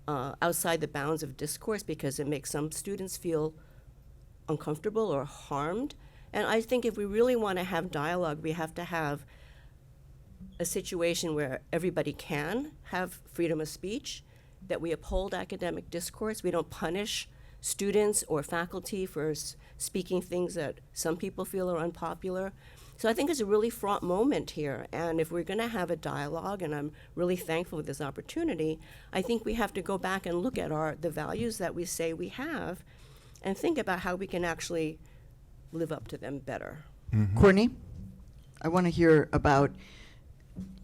outside the bounds of discourse because it makes some students feel uncomfortable or harmed. And I think if we really want to have dialogue, we have to have a situation where everybody can have freedom of speech, that we uphold academic discourse, we don't punish students or faculty for speaking things that some people feel are unpopular. So I think it's a really fraught moment here, and if we're going to have a dialogue, and I'm really thankful for this opportunity, I think we have to go back and look at the values that we say we have and think about how we can actually live up to them better. Courtney, I want to hear about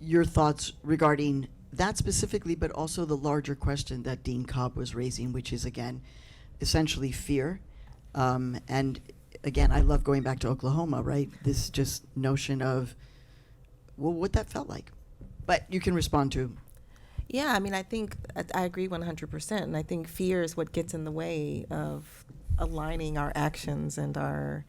your thoughts regarding that specifically, but also the larger question that Dean Cobb was raising, which is, again, essentially fear. And again, I love going back to Oklahoma, right? This just notion of, what that felt like. But you can respond to. Yeah, I mean, I think I agree 100%. And I think fear is what gets in the way of aligning our actions and our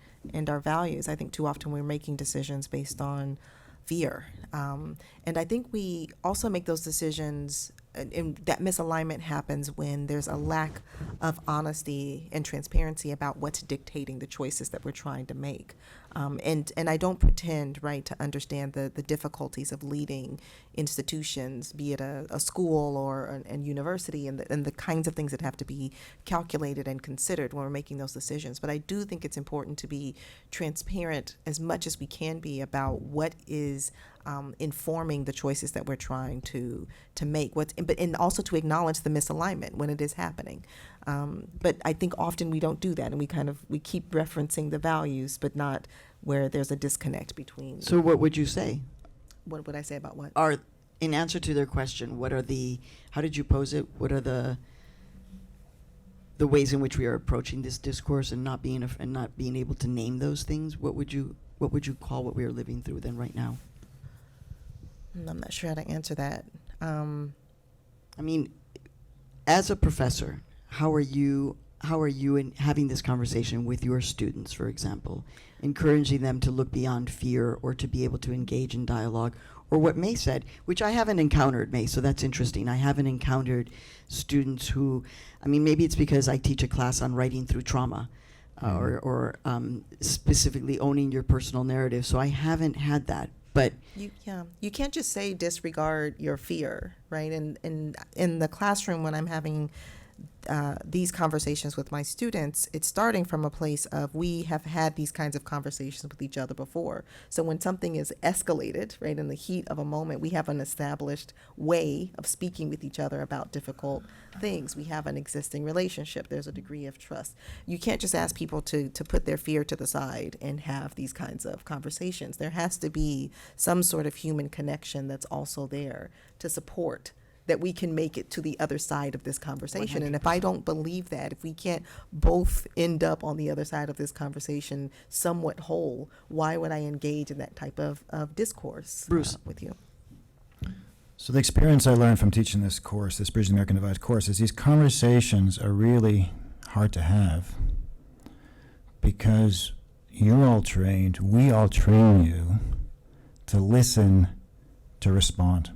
values. I think too often we're making decisions based on fear. And I think we also make those decisions, and that misalignment happens when there's a lack of honesty and transparency about what's dictating the choices that we're trying to make. And I don't pretend, right, to understand the difficulties of leading institutions, be it a school or a university, and the kinds of things that have to be calculated and considered when we're making those decisions. But I do think it's important to be transparent as much as we can be about what is informing the choices that we're trying to make. And also to acknowledge the misalignment when it is happening. But I think often we don't do that, and we keep referencing the values, but not where there's a disconnect between. So what would you say? What would I say about what? In answer to their question, how did you pose it? What are the ways in which we are approaching this discourse and not being able to name those things? What would you call what we are living through then right now? I'm not sure how to answer that. I mean, as a professor, how are you in having this conversation with your students, for example, encouraging them to look beyond fear or to be able to engage in dialogue? Or what May said, which I haven't encountered, May, so that's interesting. I haven't encountered students who, I mean, maybe it's because I teach a class on writing through trauma, or specifically owning your personal narrative, so I haven't had that. But You can't just say disregard your fear, right? And in the classroom, when I'm having these conversations with my students, it's starting from a place of we have had these kinds of conversations with each other before. So when something is escalated, right, in the heat of a moment, we have an established way of speaking with each other about difficult things. We have an existing relationship. There's a degree of trust. You can't just ask people to put their fear to the side and have these kinds of conversations. There has to be some sort of human connection that's also there to support that we can make it to the other side of this conversation. 100%. And if I don't believe that, if we can't both end up on the other side of this conversation somewhat whole, why would I engage in that type of discourse Bruce. With you? So the experience I learned from teaching this course, this Bridging the American Divide course, is these conversations are really hard to have because you're all trained, we all train you to listen, to respond.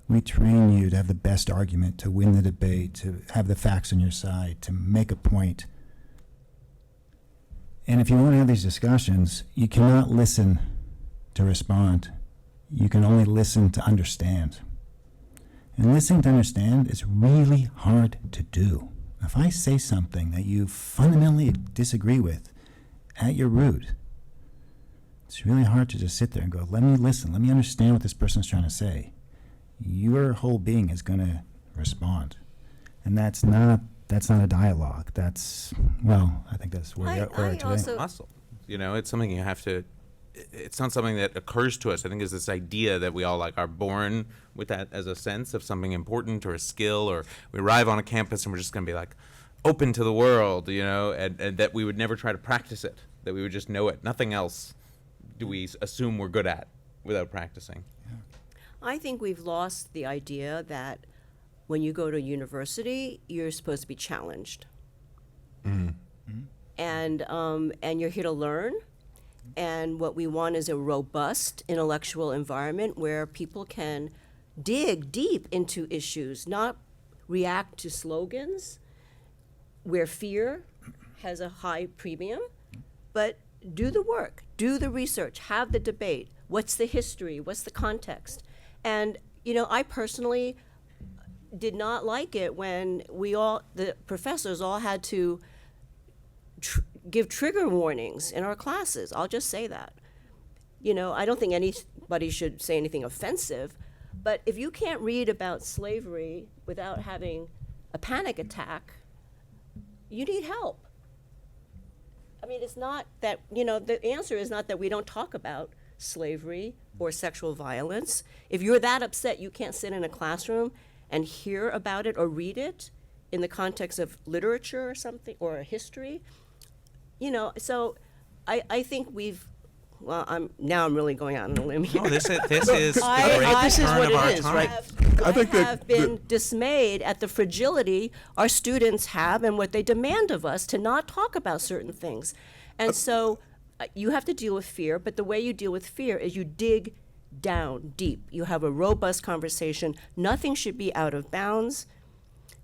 We train you to have the best argument, to win the debate, to have the facts on your side, to make a point. And if you want to have these discussions, you cannot listen to respond. You can only listen to understand. And listening to understand is really hard to do. If I say something that you fundamentally disagree with at your root, it's really hard to just sit there and go, let me listen, let me understand what this person's trying to say. Your whole being is going to respond. And that's not a dialogue. That's, well, I think that's where we are today. Muscle. You know, it's something you have to, it's not something that occurs to us. I think it's this idea that we all like are born with that as a sense of something important or a skill, or we arrive on a campus and we're just going to be like open to the world, you know, and that we would never try to practice it, that we would just know it. Nothing else do we assume we're good at without practicing. I think we've lost the idea that when you go to university, you're supposed to be challenged. Mm-hmm. And you're here to learn. And what we want is a robust intellectual environment where people can dig deep into issues, not react to slogans, where fear has a high premium, but do the work, do the research, have the debate. What's the history? What's the context? And, you know, I personally did not like it when the professors all had to give trigger warnings in our classes. I'll just say that. You know, I don't think anybody should say anything offensive, but if you can't read about slavery without having a panic attack, you need help. I mean, it's not that, you know, the answer is not that we don't talk about slavery or sexual violence. If you're that upset you can't sit in a classroom and hear about it or read it in the context of literature or something, or a history, you know, so I think I'm really going out on a limb here. Oh, this is a great turn of our time. Right? I have been dismayed at the fragility our students have and what they demand of us to not talk about certain things. And so you have to deal with fear, but the way you deal with fear is you dig down deep. You have a robust conversation. Nothing should be out of bounds.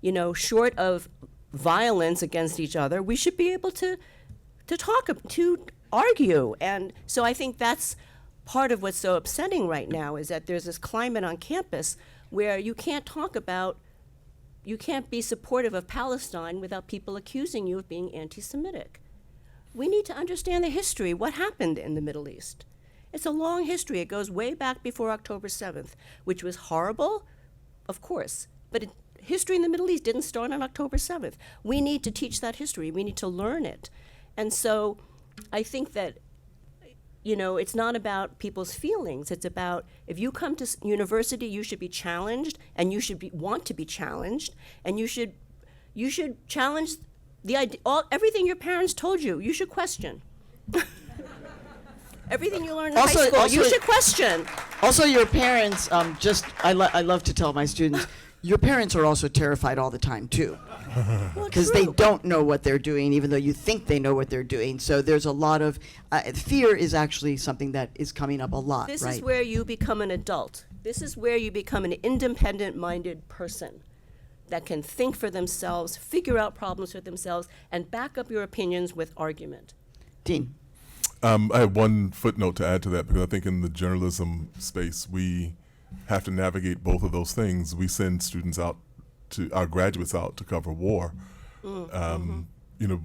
You know, short of violence against each other, we should be able to talk, to argue. And so I think that's part of what's so upsetting right now, is that there's this climate on campus where you can't be supportive of Palestine without people accusing you of being anti-Semitic. We need to understand the history, what happened in the Middle East. It's a long history. It goes way back before October 7th, which was horrible, of course, but history in the Middle East didn't start on October 7th. We need to teach that history. We need to learn it. And so I think that, you know, it's not about people's feelings. It's about, if you come to university, you should be challenged, and you should want to be challenged, and you should challenge the idea, everything your parents told you. You should question. Everything you learned in high school, you should question. Also, your parents, I love to tell my students, your parents are also terrified all the time, too. Because they don't know what they're doing, even though you think they know what they're doing. So there's a lot of, fear is actually something that is coming up a lot, This right? is where you become an adult. This is where you become an independent-minded person that can think for themselves, figure out problems for themselves, and back up your opinions with argument. Dean. I have one footnote to add to that, because I think in the journalism space, we have to navigate both of those things. We send students out our graduates out to cover war. You know,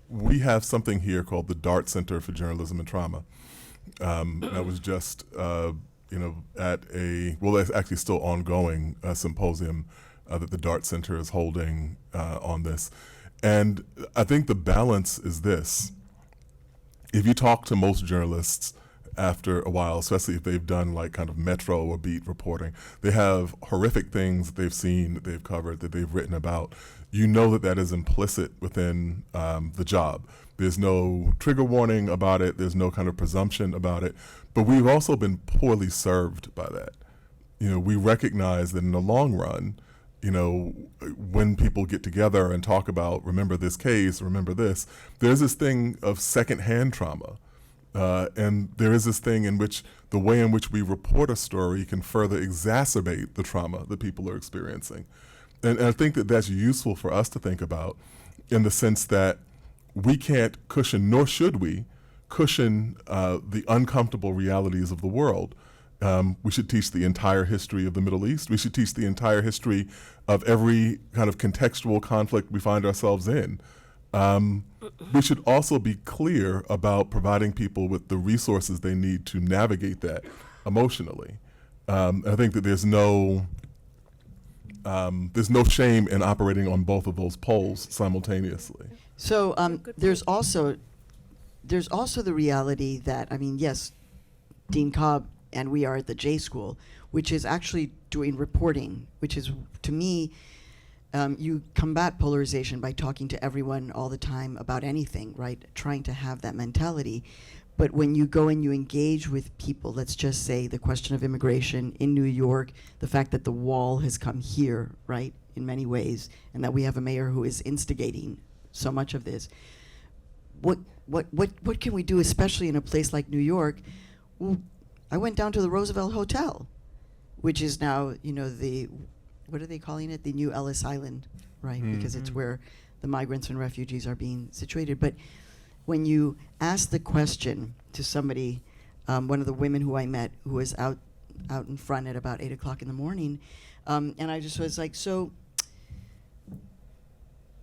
we have something here called the Dart Center for Journalism and Trauma. I was just, you know, at that's actually still ongoing symposium that the Dart Center is holding on this. And I think the balance is this. If you talk to most journalists after a while, especially if they've done like kind of metro or beat reporting, they have horrific things that they've seen, that they've covered, that they've written about. You know that that is implicit within the job. There's no trigger warning about it. There's no kind of presumption about it. But we've also been poorly served by that. You know, we recognize that in the long run, you know, when people get together and talk about, remember this case, remember this, there's this thing of secondhand trauma. And there is this thing in which the way in which we report a story can further exacerbate the trauma that people are experiencing. And I think that that's useful for us to think about, in the sense that we can't cushion, nor should we, cushion the uncomfortable realities of the world. We should teach the entire history of the Middle East. We should teach the entire history of every kind of contextual conflict we find ourselves in. We should also be clear about providing people with the resources they need to navigate that emotionally. I think that there's no shame in operating on both of those poles simultaneously. So there's also the reality that, I mean, yes, Dean Cobb and we are at the J School, which is actually doing reporting, which is, to me, you combat polarization by talking to everyone all the time about anything, right? Trying to have that mentality. But when you go and you engage with people, let's just say the question of immigration in New York, the fact that the wall has come here, right, in many ways, and that we have a mayor who is instigating so much of this. What can we do, especially in a place like New York? Well, I went down to the Roosevelt Hotel, which is now, you know, what are they calling it? The new Ellis Island, right? Mm-hmm. Because it's where the migrants and refugees are being situated. But when you ask the question to somebody, one of the women who I met, who was out in front at about 8 o'clock in the morning, and I just was like, so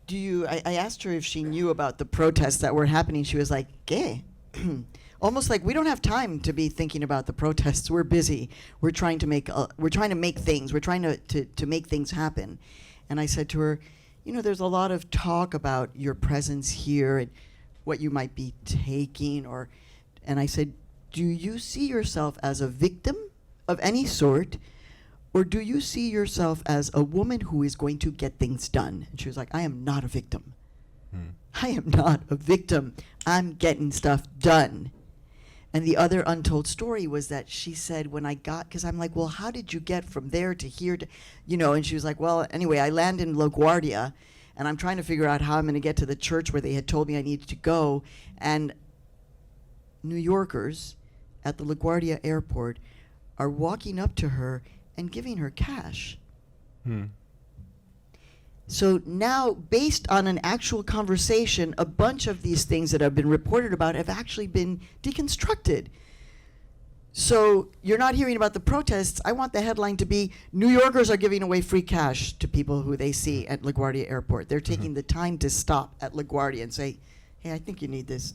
I asked her if she knew about the protests that were happening. She was like, ¿qué? Almost like, we don't have time to be thinking about the protests. We're busy. We're trying to make things. We're trying to make things happen. And I said to her, you know, there's a lot of talk about your presence here and what you might be taking, and I said, do you see yourself as a victim of any sort, or do you see yourself as a woman who is going to get things done? And she was like, I am not a victim. I am not a victim. I'm getting stuff done. And the other untold story was that she said, when I got, because I'm like, well, how did you get from there to here to, you know, and she was like, well, anyway, I land in LaGuardia, and I'm trying to figure out how I'm going to get to the church where they had told me I needed to go. And New Yorkers at the LaGuardia airport are walking up to her and giving her cash. So now, based on an actual conversation, a bunch of these things that have been reported about have actually been deconstructed. So you're not hearing about the protests. I want the headline to be, New Yorkers are giving away free cash to people who they see at LaGuardia Airport. They're taking the time to stop at LaGuardia and say, hey, I think you need this.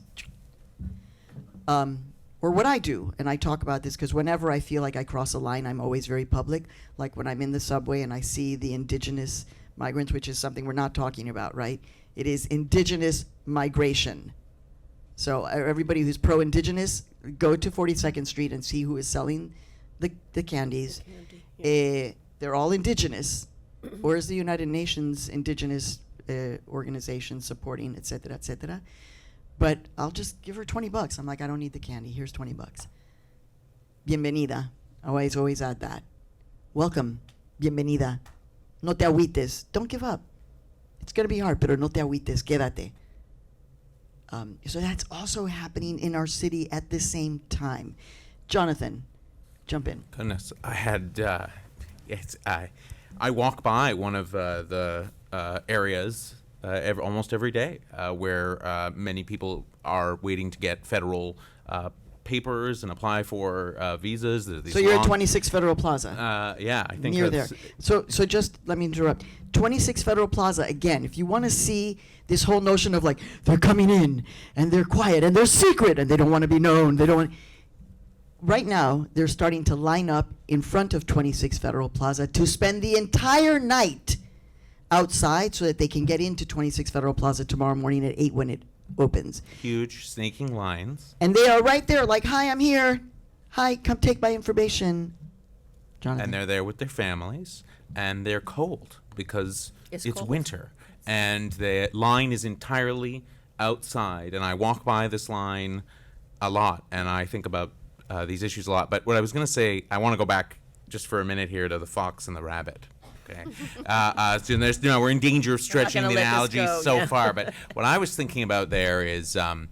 Or what I do, and I talk about this because whenever I feel like I cross a line, I'm always very public. Like when I'm in the subway and I see the indigenous migrants, which is something we're not talking about, right? It is indigenous migration. So everybody who's pro-indigenous, go to 42nd Street and see who is selling the candies. They're all indigenous. Or is the United Nations indigenous organization supporting, et cetera, et cetera. But I'll just give her $20. I'm like, I don't need the candy. Here's $20. Bienvenida. Always add that. Welcome. Bienvenida. No te agüites. Don't give up. It's going to be hard, pero no te agüites. Quédate. So that's also happening in our city at the same time. Jonathan, jump in. Goodness, I had, I walk by one of the areas almost every day where many people are waiting to get federal papers and apply for visas. So you're at 26 Federal Plaza. Yeah, I think near there. that's So just let me interrupt. 26 Federal Plaza, again, if you want to see this whole notion of like, they're coming in and they're quiet and they're secret and they don't want to be known, they don't want. Right now, they're starting to line up in front of 26 Federal Plaza to spend the entire night outside so that they can get into 26 Federal Plaza tomorrow morning at 8 when it opens. huge snaking lines. And they are right there like, hi, I'm here. Hi, come take my information. Jonathan. And they're there with their families, and they're cold because It's it's cold. winter, and the line is entirely outside. And I walk by this line a lot, and I think about these issues a lot. But what I was going to say, I want to go back just for a minute here to the fox and the rabbit. Okay, so there's, we're in danger of stretching gonna the let this analogy go, so yeah. far. But what I was thinking about there is, I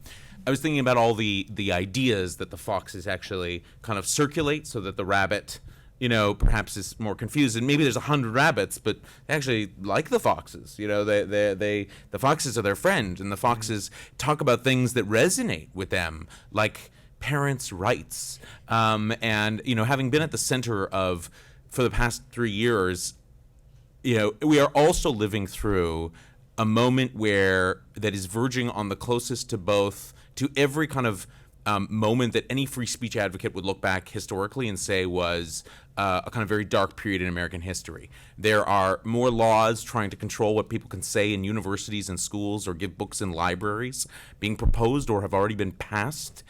was thinking about all the ideas that the foxes actually kind of circulate, so that the rabbit, perhaps is more confused. And maybe there's 100 rabbits, but they actually like the foxes. The foxes are their friend, and the foxes talk about things that resonate with them, like parents' rights. And having been at the center of, for the past 3 years, we are also living through a moment that is verging on the closest to every kind of moment that any free speech advocate would look back historically and say was a kind of very dark period in American history. There are more laws trying to control what people can say in universities and schools or give books in libraries being proposed or have already been passed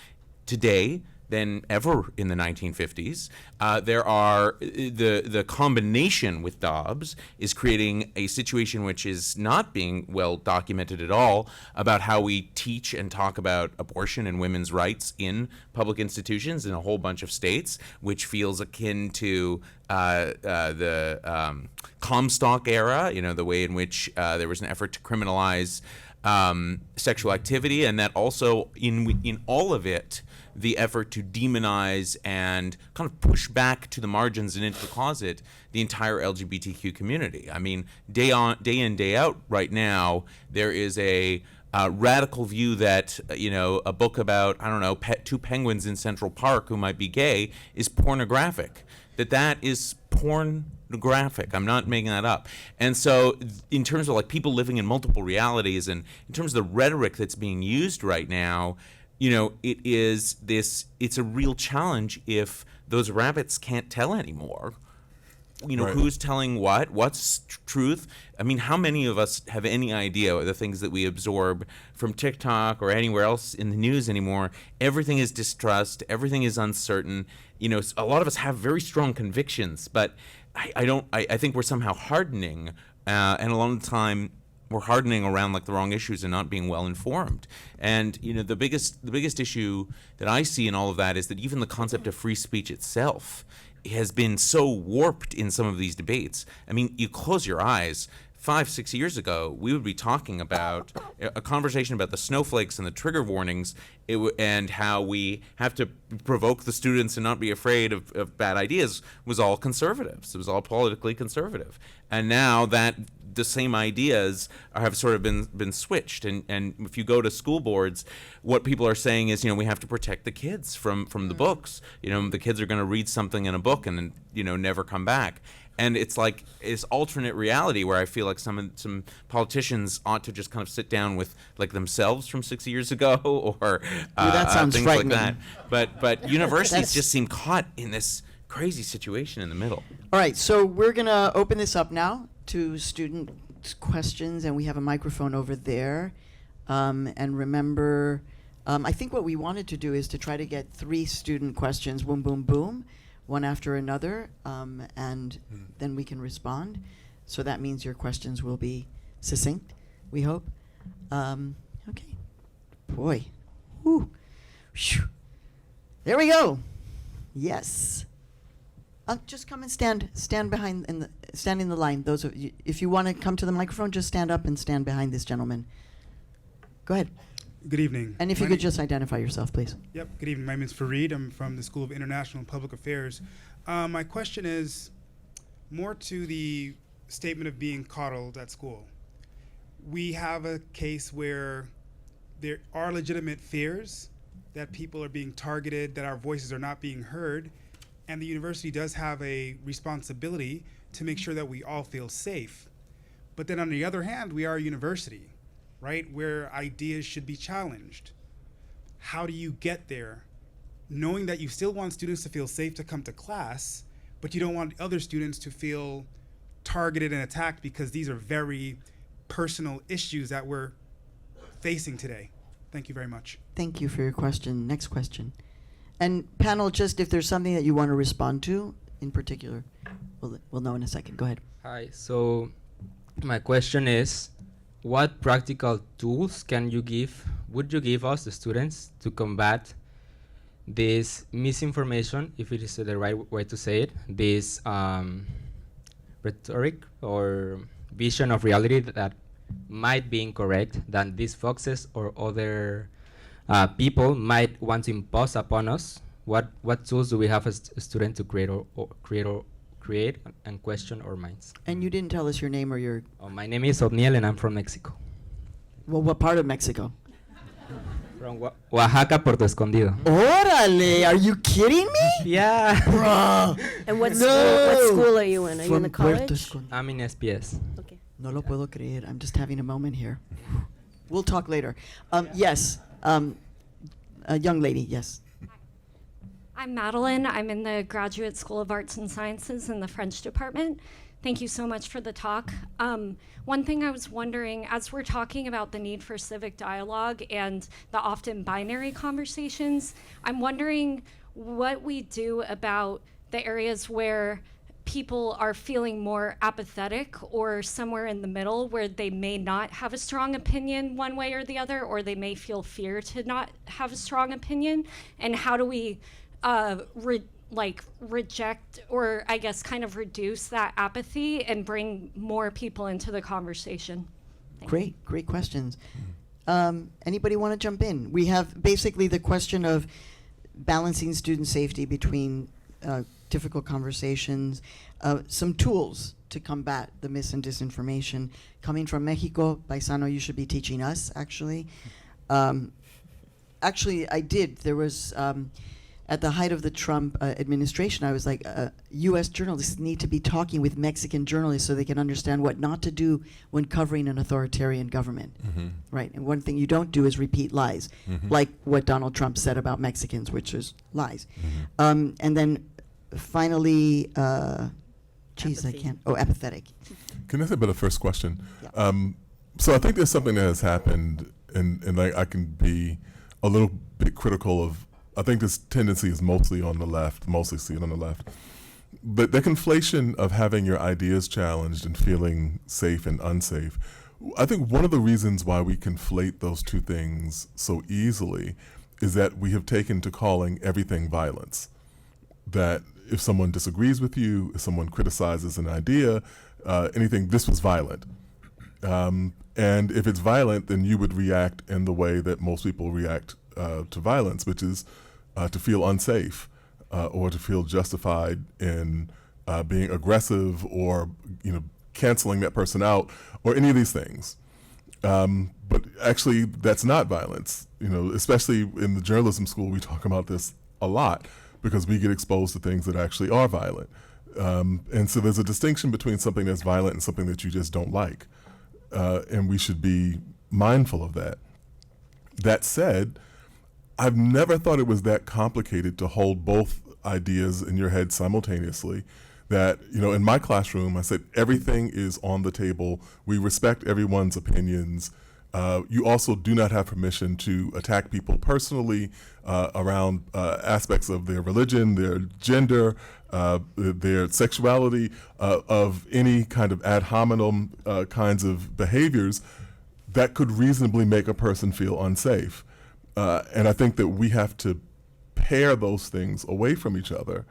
today than ever in the 1950s. The combination with Dobbs is creating a situation which is not being well documented at all about how we teach and talk about abortion and women's rights in public institutions in a whole bunch of states, which feels akin to the Comstock era, the way in which there was an effort to criminalize sexual activity, and that also in all of it, the effort to demonize and kind of push back to the margins and into the closet the entire LGBTQ community. I mean, day in, day out right now, there is a radical view that, a book about, two penguins in Central Park who might be gay is pornographic. That is pornographic. I'm not making that up. And so in terms of like people living in multiple realities, and in terms of the rhetoric that's being used right now, it's a real challenge if those rabbits can't tell anymore. Right. Who's telling what's truth? I mean, how many of us have any idea the things that we absorb from TikTok or anywhere else in the news anymore? Everything is distrust. Everything is uncertain. A lot of us have very strong convictions, but I think we're somehow hardening, and a lot of the time we're hardening around like the wrong issues and not being well informed. And the biggest issue that I see in all of that is that even the concept of free speech itself has been so warped in some of these debates. I mean, you close your eyes. 5-6 years ago, we would be talking about a conversation about the snowflakes and the trigger warnings, and how we have to provoke the students and not be afraid of bad ideas was all conservatives. It was all politically conservative. And now that the same ideas have sort of been switched. And if you go to school boards, what people are saying is, we have to protect the kids from the books. The kids are going to read something in a book and then, never come back. And it's like this alternate reality where I feel like some politicians ought to just kind of sit down with like themselves from 6 years ago, or that sounds things frightening. like that. But universities just seem caught in this crazy situation in the middle. All right, so we're going to open this up now to student questions, and we have a microphone over there. And remember, I think what we wanted to do is to try to get 3 student questions, boom, boom, boom, one after another, and then we can respond. So that means your questions will be succinct, we hope. Okay. Boy. Whew. Phew. There we go. Yes. Just come and stand stand in the line. Those of you, if you want to come to the microphone, just stand up and stand behind this gentleman. Go ahead. Good evening. And if you could just identify yourself, please. Yep, good evening. My name is Fareed. I'm from the School of International and Public Affairs. My question is more to the statement of being coddled at school. We have a case where there are legitimate fears that people are being targeted, that our voices are not being heard, and the university does have a responsibility to make sure that we all feel safe. But then on the other hand, we are a university, right, where ideas should be challenged. How do you get there, knowing that you still want students to feel safe to come to class, but you don't want other students to feel targeted and attacked because these are very personal issues that we're facing today? Thank you very much. Thank you for your question. Next question. And panel, just if there's something that you want to respond to in particular, we'll know in a second. Go ahead. Hi. So my question is, what practical tools would you give us, the students, to combat this misinformation, if it is the right way to say it, this rhetoric or vision of reality that might be incorrect, that these foxes or other people might want to impose upon us? What tools do we have as a student to create and question our minds? And you didn't tell us your name or your... My name is Otniel and I'm from Mexico. Well, what part of Mexico? From Oaxaca, Puerto Escondido. Órale, are you kidding me? Yeah. Bruh. And what No. school are you in? Are you in the From Puerto college? Escondido. I'm in SPS. Okay. No lo puedo creer. I'm just having a moment here. We'll talk later. Yes. A young lady, yes. I'm Madeline. I'm in the Graduate School of Arts and Sciences in the French department. Thank you so much for the talk. One thing I was wondering, as we're talking about the need for civic dialogue and the often binary conversations, I'm wondering what we do about the areas where people are feeling more apathetic or somewhere in the middle where they may not have a strong opinion one way or the other, or they may feel fear to not have a strong opinion. And how do we reject, or I guess kind of reduce that apathy and bring more people into the conversation? Great questions. Anybody want to jump in? We have basically the question of balancing student safety between difficult conversations, some tools to combat the mis and disinformation. Coming from Mexico, Paisano, you should be teaching us, actually. Actually, I did. There was, at the height of the Trump administration, I was like, U.S. journalists need to be talking with Mexican journalists so they can understand what not to do when covering an authoritarian government. Mm-hmm. Right, and one thing you don't do is repeat lies, like what Donald Trump said about Mexicans, which is lies. And then finally, apathetic. Can I say about the first question? Yeah. So I think there's something that has happened, and I can be a little bit critical of. I think this tendency is mostly on the left, mostly seen on the left. But the conflation of having your ideas challenged and feeling safe and unsafe, I think one of the reasons why we conflate those two things so easily is that we have taken to calling everything violence. That if someone disagrees with you, if someone criticizes an idea, anything, this was violent. And if it's violent, then you would react in the way that most people react to violence, which is to feel unsafe or to feel justified in being aggressive or canceling that person out or any of these things. But actually, that's not violence. Especially in the journalism school, we talk about this a lot because we get exposed to things that actually are violent. And so there's a distinction between something that's violent and something that you just don't like. And we should be mindful of that. That said, I've never thought it was that complicated to hold both ideas in your head simultaneously. That, in my classroom, I said, everything is on the table. We respect everyone's opinions. You also do not have permission to attack people personally around aspects of their religion, their gender, their sexuality, of any kind of ad hominem kinds of behaviors that could reasonably make a person feel unsafe. And I think that we have to pare those things away from each other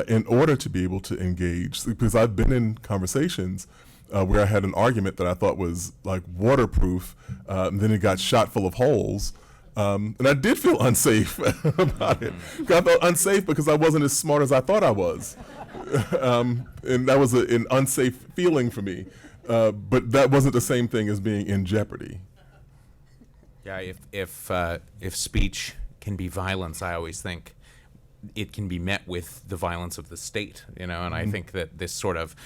in order to be able to engage. Because I've been in conversations where I had an argument that I thought was like waterproof, and then it got shot full of holes. And I did feel unsafe about it. I felt unsafe because I wasn't as smart as I thought I was. And that was an unsafe feeling for me. But that wasn't the same thing as being in jeopardy. Yeah, if speech can be violence, I always think it can be met with the violence of the state, and I think that this sort of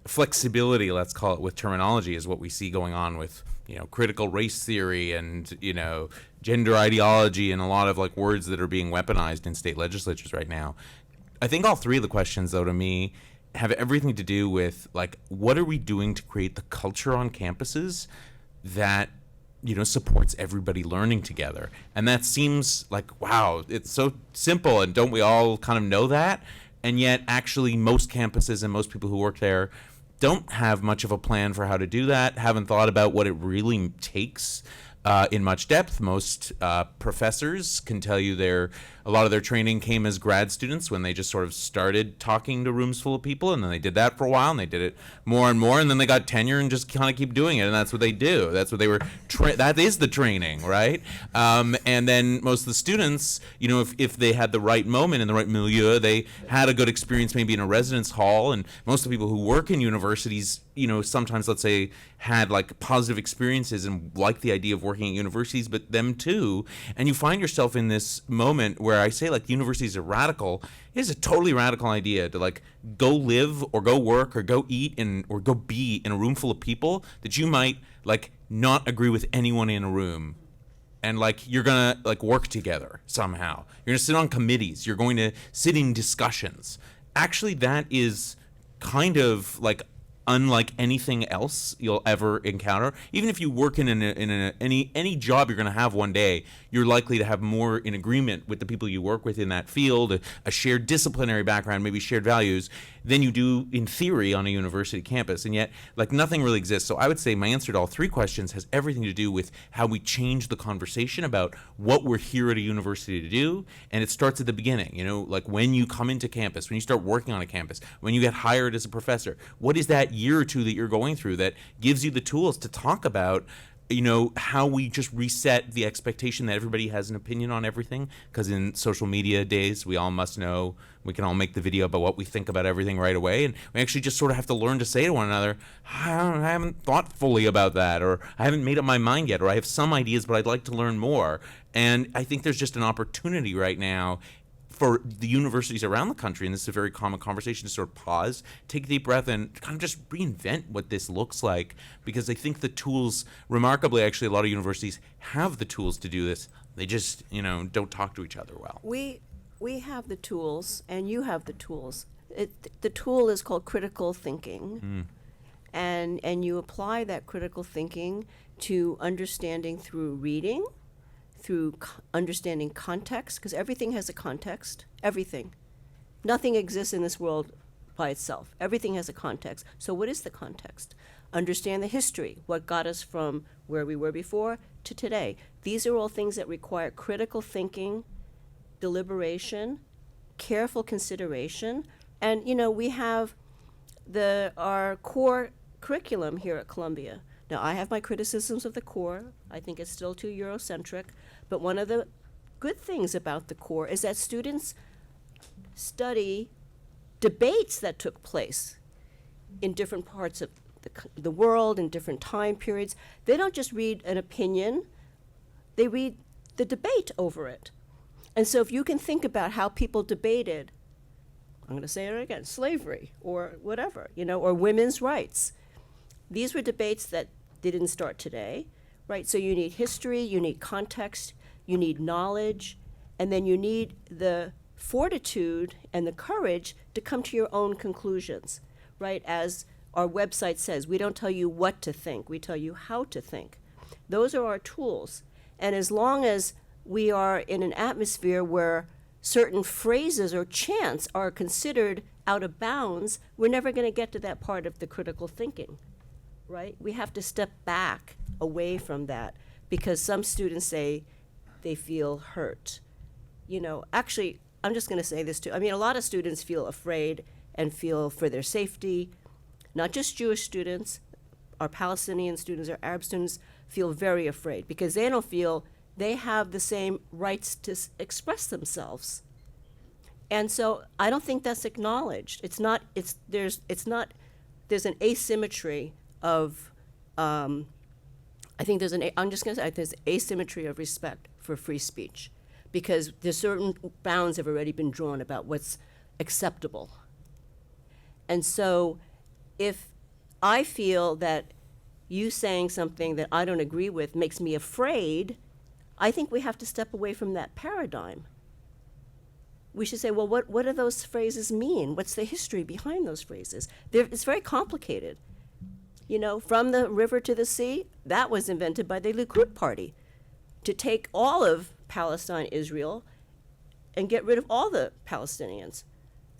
flexibility, let's call it, with terminology is what we see going on with, critical race theory and, gender ideology and a lot of like words that are being weaponized in state legislatures right now. I think all three of the questions, though, to me, have everything to do with like, what are we doing to create the culture on campuses that supports everybody learning together? And that seems like, wow, it's so simple, and don't we all kind of know that? And yet actually most campuses and most people who work there don't have much of a plan for how to do that, haven't thought about what it really takes in much depth. Most professors can tell you a lot of their training came as grad students when they just sort of started talking to rooms full of people, and then they did that for a while, and they did it more and more, and then they got tenure and just kind of keep doing it, and that's what they do. That's what they were. That is the training, right? And then most of the students, if they had the right moment in the right milieu, they had a good experience maybe in a residence hall, and most of the people who work in universities, sometimes, let's say, had like positive experiences and like the idea of working at universities, but them too. And you find yourself in this moment where I say like universities are radical. It is a totally radical idea to like go live or go work or go eat or go be in a room full of people that you might like not agree with anyone in a room. And like you're gonna like work together somehow. You're gonna sit on committees. You're going to sit in discussions. Actually, that is kind of like unlike anything else you'll ever encounter. Even if you work in any job you're going to have one day, you're likely to have more in agreement with the people you work with in that field, a shared disciplinary background, maybe shared values, than you do in theory on a university campus. And yet, like, nothing really exists. So I would say my answer to all three questions has everything to do with how we change the conversation about what we're here at a university to do. And it starts at the beginning, like when you come into campus, when you start working on a campus, when you get hired as a professor, what is that year or two that you're going through that gives you the tools to talk about how we just reset the expectation that everybody has an opinion on everything, because in social media days we all must know, we can all make the video about what we think about everything right away, and we actually just sort of have to learn to say to one another, I haven't thought fully about that, or I haven't made up my mind yet, or I have some ideas but I'd like to learn more. And I think there's just an opportunity right now for the universities around the country, and this is a very common conversation, to sort of pause, take a deep breath, and kind of just reinvent what this looks like, because I think the tools, remarkably, actually, a lot of universities have the tools to do this. They just, don't talk to each other well. We have the tools, and you have the tools. The tool is called critical thinking, and you apply that critical thinking to understanding through reading, through understanding context, because everything has a context. Everything. Nothing exists in this world by itself. Everything has a context. So what is the context? Understand the history, what got us from where we were before to today. These are all things that require critical thinking, deliberation, careful consideration. And, we have our core curriculum here at Columbia. Now, I have my criticisms of the core. I think it's still too Eurocentric. But one of the good things about the core is that students study debates that took place in different parts of the world, in different time periods. They don't just read an opinion. They read the debate over it. And so if you can think about how people debated, I'm going to say it again, slavery or whatever, or women's rights. These were debates that they didn't start today, right? So you need history, you need context, you need knowledge, and then you need the fortitude and the courage to come to your own conclusions, right? As our website says, we don't tell you what to think, we tell you how to think. Those are our tools. And as long as we are in an atmosphere where certain phrases or chants are considered out of bounds, we're never going to get to that part of the critical thinking. Right? We have to step back away from that, because some students say they feel hurt. Actually, I'm just going to say this too. I mean, a lot of students feel afraid and feel for their safety. Not just Jewish students, our Palestinian students, our Arab students feel very afraid because they don't feel they have the same rights to express themselves. And so I don't think that's acknowledged. There's an asymmetry of, I think I'm just going to say there's asymmetry of respect for free speech because there's certain bounds have already been drawn about what's acceptable. And so if I feel that you saying something that I don't agree with makes me afraid, I think we have to step away from that paradigm. We should say, well, what do those phrases mean? What's the history behind those phrases? It's very complicated. You know, from the river to the sea, that was invented by the Likud party to take all of Palestine, Israel, and get rid of all the Palestinians.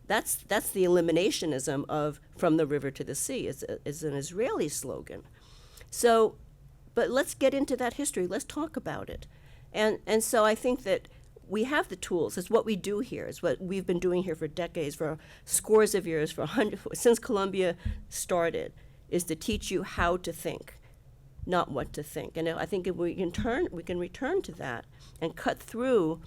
That's the eliminationism of from the river to the sea. It's an Israeli slogan. So, but let's get into that history. Let's talk about it. And so I think that we have the tools. It's what we do here. It's what we've been doing here for decades, for scores of years, since Columbia started, is to teach you how to think, not what to think. And I think if we can return to that and cut through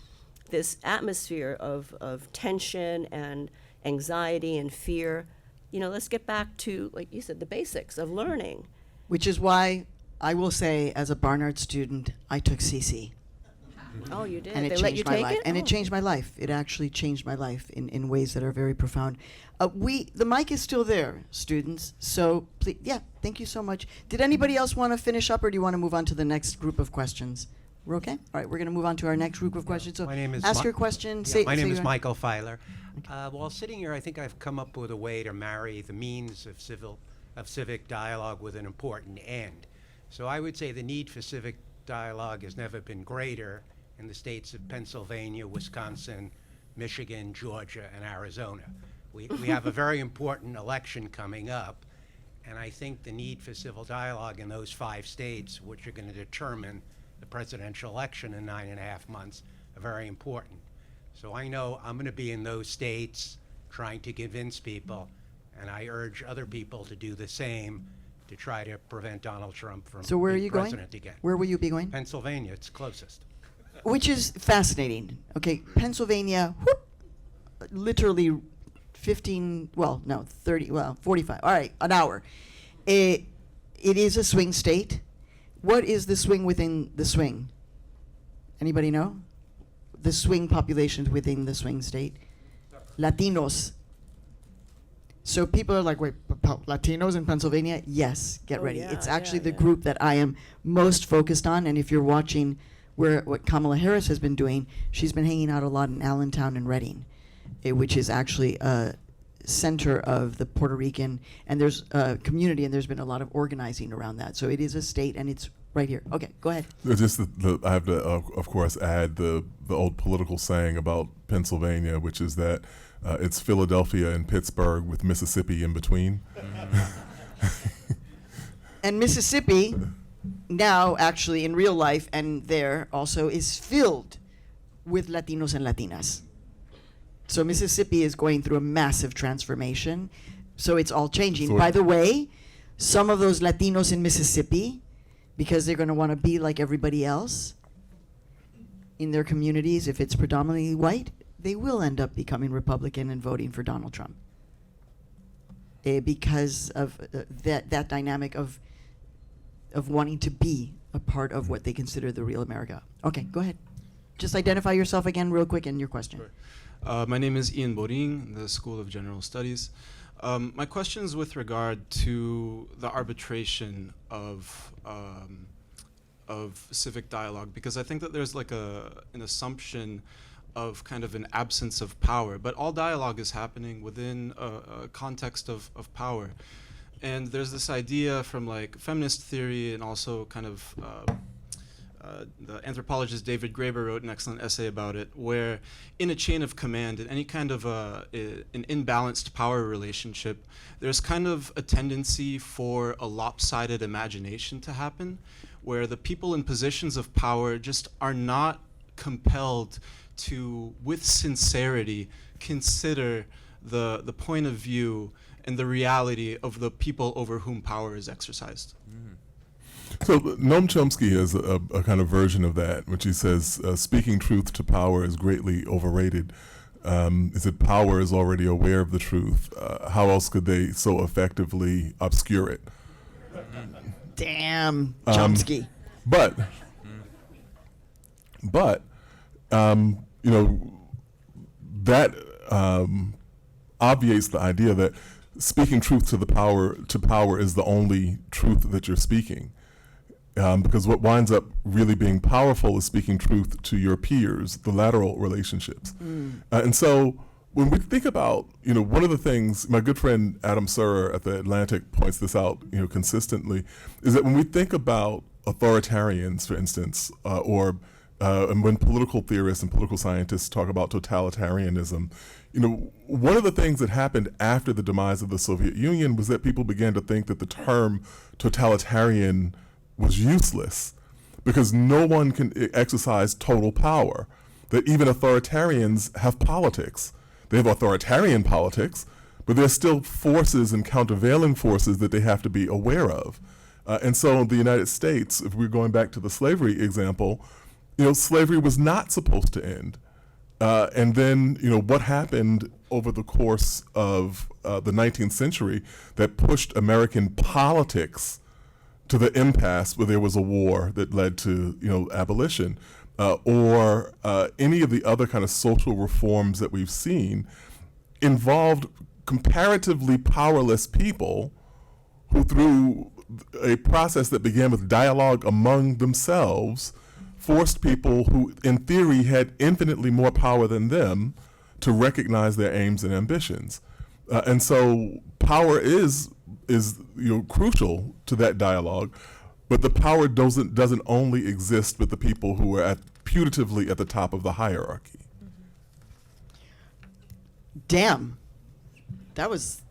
this atmosphere of tension and anxiety and fear. You know, let's get back to, like you said, the basics of learning. Which is why I will say, as a Barnard student, I took CC. Oh, you did? And They it let you changed my take life. it? And Oh. it changed my life. It actually changed my life in ways that are very profound. The mic is still there, students. So please, yeah, thank you so much. Did anybody else want to finish up, or do you want to move on to the next group of questions? We're okay? All right, we're going to move on to our next group of questions. So My name is ask Mi- your question. Yeah, my name say is your- Michael Filer. While sitting here, I think I've come up with a way to marry the means of civic dialogue with an important end. So I would say the need for civic dialogue has never been greater in the states of Pennsylvania, Wisconsin, Michigan, Georgia, and Arizona. We have a very important election coming up, and I think the need for civil dialogue in those 5 states, which are going to determine the presidential election in 9.5 months, are very important. So I know I'm going to be in those states trying to convince people, and I urge other people to do the same to try to prevent Donald Trump from So where are being you going? president again. Where will you be going? Pennsylvania, it's closest. Which is fascinating. Okay, Pennsylvania, whoop, literally 45, all right, an hour. It is a swing state. What is the swing within the swing? Anybody know? The swing populations within the swing state? Latinos. So people are like, wait, Latinos in Pennsylvania? Yes, get Oh, ready. yeah, It's actually yeah, the yeah. group that I am most focused on. And if you're watching what Kamala Harris has been doing, she's been hanging out a lot in Allentown and Reading, which is actually a center of the Puerto Rican, and there's a community, and there's been a lot of organizing around that. So it is a state, and it's right here. Okay, go ahead. Just I have to, of course, add the old political saying about Pennsylvania, which is that it's Philadelphia and Pittsburgh with Mississippi in between. And Mississippi now, actually, in real life, and there also, is filled with Latinos and Latinas. So Mississippi is going through a massive transformation. So it's all changing. So By the way, some of those Latinos in Mississippi, because they're going to want to be like everybody else in their communities, if it's predominantly white, they will end up becoming Republican and voting for Donald Trump. Because of that dynamic of wanting to be a part of what they consider the real America. Okay, go ahead. Just identify yourself again real quick and your question. Sure. My name is Ian Boring, the School of General Studies. My question is with regard to the arbitration of civic dialogue, because I think that there's like an assumption of kind of an absence of power, but all dialogue is happening within a context of power. And there's this idea from like feminist theory, and also kind of the anthropologist David Graeber wrote an excellent essay about it, where in a chain of command, in any kind of an imbalanced power relationship, there's kind of a tendency for a lopsided imagination to happen, where the people in positions of power just are not compelled to, with sincerity, consider the point of view and the reality of the people over whom power is exercised. So Noam Chomsky has a kind of version of that, which he says, speaking truth to power is greatly overrated. Is that power is already aware of the truth? How else could they so effectively obscure it? Damn, Chomsky. But, that obviates the idea that speaking truth to power is the only truth that you're speaking. Because what winds up really being powerful is speaking truth to your peers, the lateral relationships. And so when we think about, one of the things, my good friend Adam Serrer at The Atlantic points this out, consistently, is that when we think about authoritarians, for instance, and when political theorists and political scientists talk about totalitarianism, one of the things that happened after the demise of the Soviet Union was that people began to think that the term totalitarian was useless because no one can exercise total power, that even authoritarians have politics. They have authoritarian politics, but there's still forces and countervailing forces that they have to be aware of. And so in the United States, if we're going back to the slavery example, slavery was not supposed to end. And then, what happened over the course of the 19th century that pushed American politics to the impasse where there was a war that led to, abolition, or any of the other kind of social reforms that we've seen involved comparatively powerless people who, through a process that began with dialogue among themselves, forced people who, in theory, had infinitely more power than them to recognize their aims and ambitions. And so power is crucial to that dialogue, but the power doesn't only exist with the people who are putatively at the top of the hierarchy. Damn, that was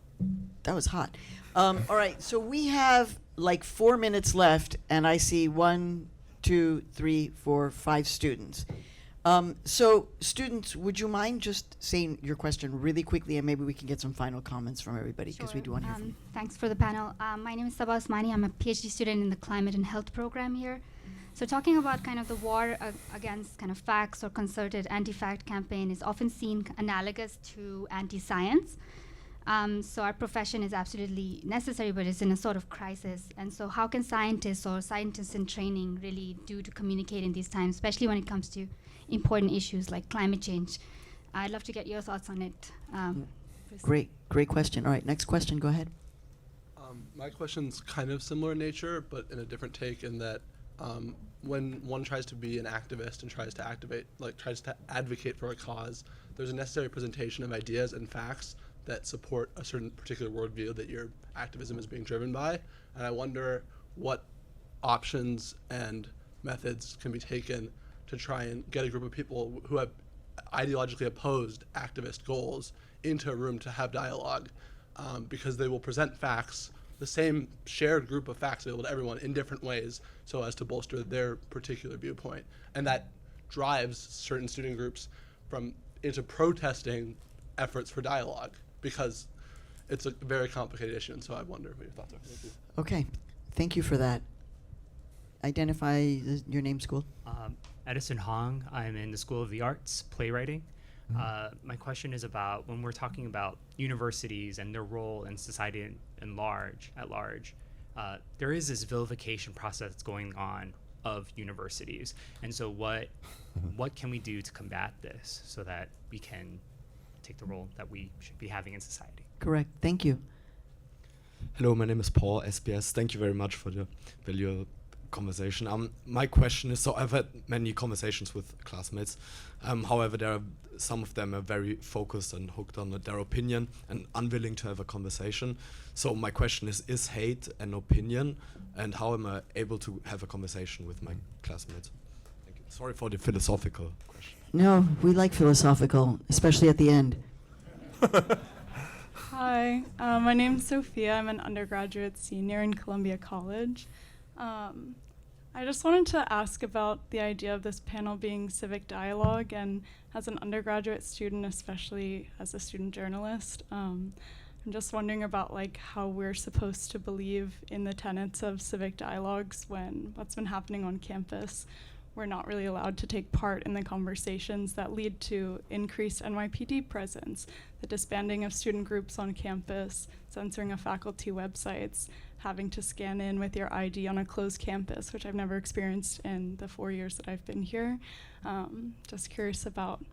hot. All right, so we have like 4 minutes left, and I see 1, 2, 3, 4, 5 students. So students, would you mind just saying your question really quickly, and maybe we can get some final comments from everybody, because we do want to hear from you. Thanks for the panel. My name is Sabah Osmani. I'm a PhD student in the Climate and Health program here. So talking about kind of the war against kind of facts or concerted anti-fact campaign is often seen analogous to anti-science. So our profession is absolutely necessary, but it's in a sort of crisis. And so how can scientists or scientists in training really do to communicate in these times, especially when it comes to important issues like climate change? I'd love to get your thoughts on it. Great question. All right, next question, go ahead. My question's kind of similar in nature, but in a different take, in that when one tries to be an activist and tries to advocate for a cause, there's a necessary presentation of ideas and facts that support a certain particular worldview that your activism is being driven by. And I wonder what options and methods can be taken to try and get a group of people who have ideologically opposed activist goals into a room to have dialogue, because they will present facts, the same shared group of facts available to everyone in different ways so as to bolster their particular viewpoint. And that drives certain student groups into protesting efforts for dialogue, because it's a very complicated issue. And so I wonder what your thoughts are. Thank you. Okay, thank you for that. Identify your name, school. Edison Hong. I'm in the School of the Arts, playwriting. My question is about when we're talking about universities and their role in society at large, there is this vilification process that's going on of universities. And so what can we do to combat this so that we can take the role that we should be having in society? Correct, thank you. Hello, my name is Paul, SBS. Thank you very much for the valuable conversation. My question is, so I've had many conversations with classmates. However, some of them are very focused and hooked on their opinion and unwilling to have a conversation. So my question is hate an opinion, and how am I able to have a conversation with my classmates? Thank you. Sorry for the philosophical question. No, we like philosophical, especially at the end. Hi, my name's Sophia. I'm an undergraduate senior in Columbia College. I just wanted to ask about the idea of this panel being civic dialogue, and as an undergraduate student, especially as a student journalist, I'm just wondering about like how we're supposed to believe in the tenets of civic dialogues when what's been happening on campus, we're not really allowed to take part in the conversations that lead to increased NYPD presence, the disbanding of student groups on campus, censoring of faculty websites, having to scan in with your ID on a closed campus, which I've never experienced in the 4 years that I've been here. Just curious about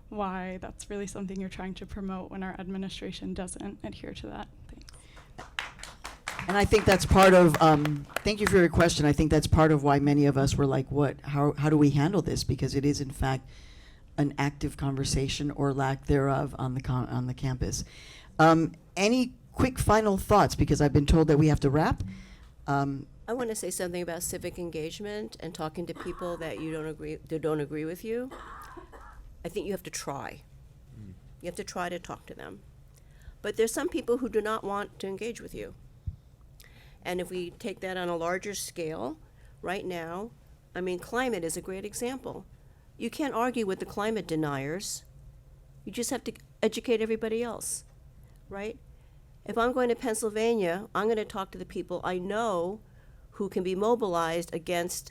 why that's really something you're trying to promote when our administration doesn't adhere to that. Thanks. And I think that's part of, thank you for your question. I think that's part of why many of us were like, how do we handle this? Because it is in fact an active conversation or lack thereof on the campus. Any quick final thoughts? Because I've been told that we have to wrap. I want to say something about civic engagement and talking to people that don't agree with you. I think you have to try. You have to try to talk to them. But there's some people who do not want to engage with you. And if we take that on a larger scale, right now, I mean, climate is a great example. You can't argue with the climate deniers. You just have to educate everybody else, right? If I'm going to Pennsylvania, I'm going to talk to the people I know who can be mobilized against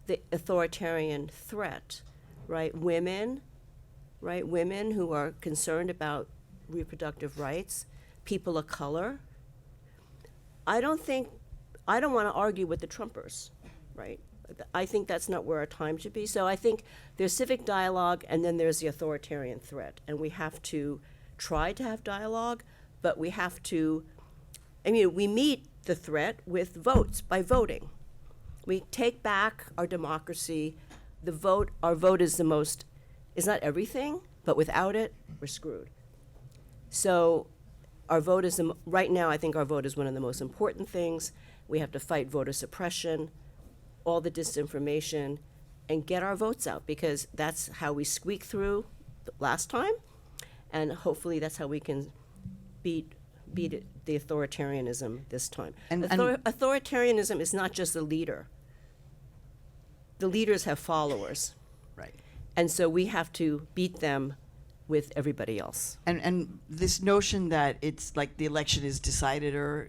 the authoritarian threat, right? Women who are concerned about reproductive rights, people of color. I don't want to argue with the Trumpers, right? I think that's not where our time should be. So I think there's civic dialogue and then there's the authoritarian threat. And we have to try to have dialogue, but we have to, we meet the threat with votes, by voting. We take back our democracy. Our vote is not everything, but without it, we're screwed. So our vote is, right now, I think our vote is one of the most important things. We have to fight voter suppression, all the disinformation, and get our votes out, because that's how we squeaked through last time, and hopefully that's how we can beat the authoritarianism this time. Authoritarianism is not just the leader. The leaders have followers. Right. And so we have to beat them with everybody else. And this notion that it's like the election is decided or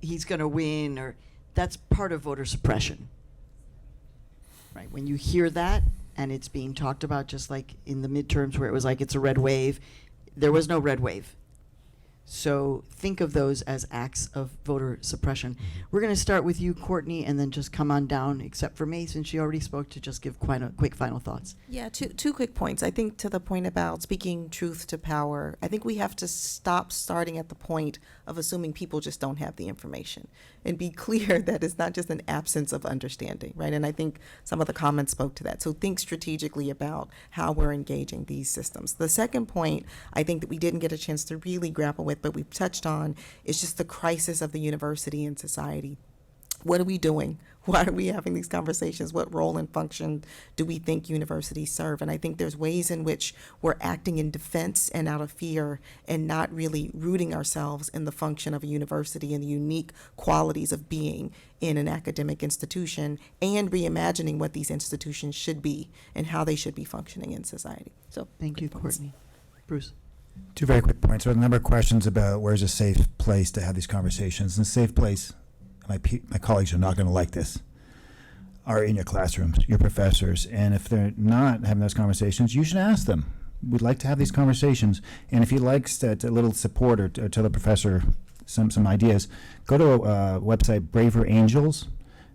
he's going to win, or that's part of voter suppression. Right? When you hear that and it's being talked about, just like in the midterms where it was like it's a red wave, there was no red wave. So think of those as acts of voter suppression. We're going to start with you, Courtney, and then just come on down, except for May, since she already spoke, to just give quick final thoughts. Yeah, two quick points. I think to the point about speaking truth to power, I think we have to stop starting at the point of assuming people just don't have the information and be clear that it's not just an absence of understanding, right? And I think some of the comments spoke to that. So think strategically about how we're engaging these systems. The second point, I think that we didn't get a chance to really grapple with, but we've touched on, is just the crisis of the university and society. What are we doing? Why are we having these conversations? What role and function do we think universities serve? And I think there's ways in which we're acting in defense and out of fear and not really rooting ourselves in the function of a university and the unique qualities of being in an academic institution, and reimagining what these institutions should be and how they should be functioning in society. So thank you, Courtney. Bruce. Two very quick points. There are a number of questions about where's a safe place to have these conversations. And a safe place, my colleagues are not going to like this, are in your classrooms, your professors. And if they're not having those conversations, you should ask them. We'd like to have these conversations. And if he likes a little support or tell the professor some ideas, go to a website, Braver Angels.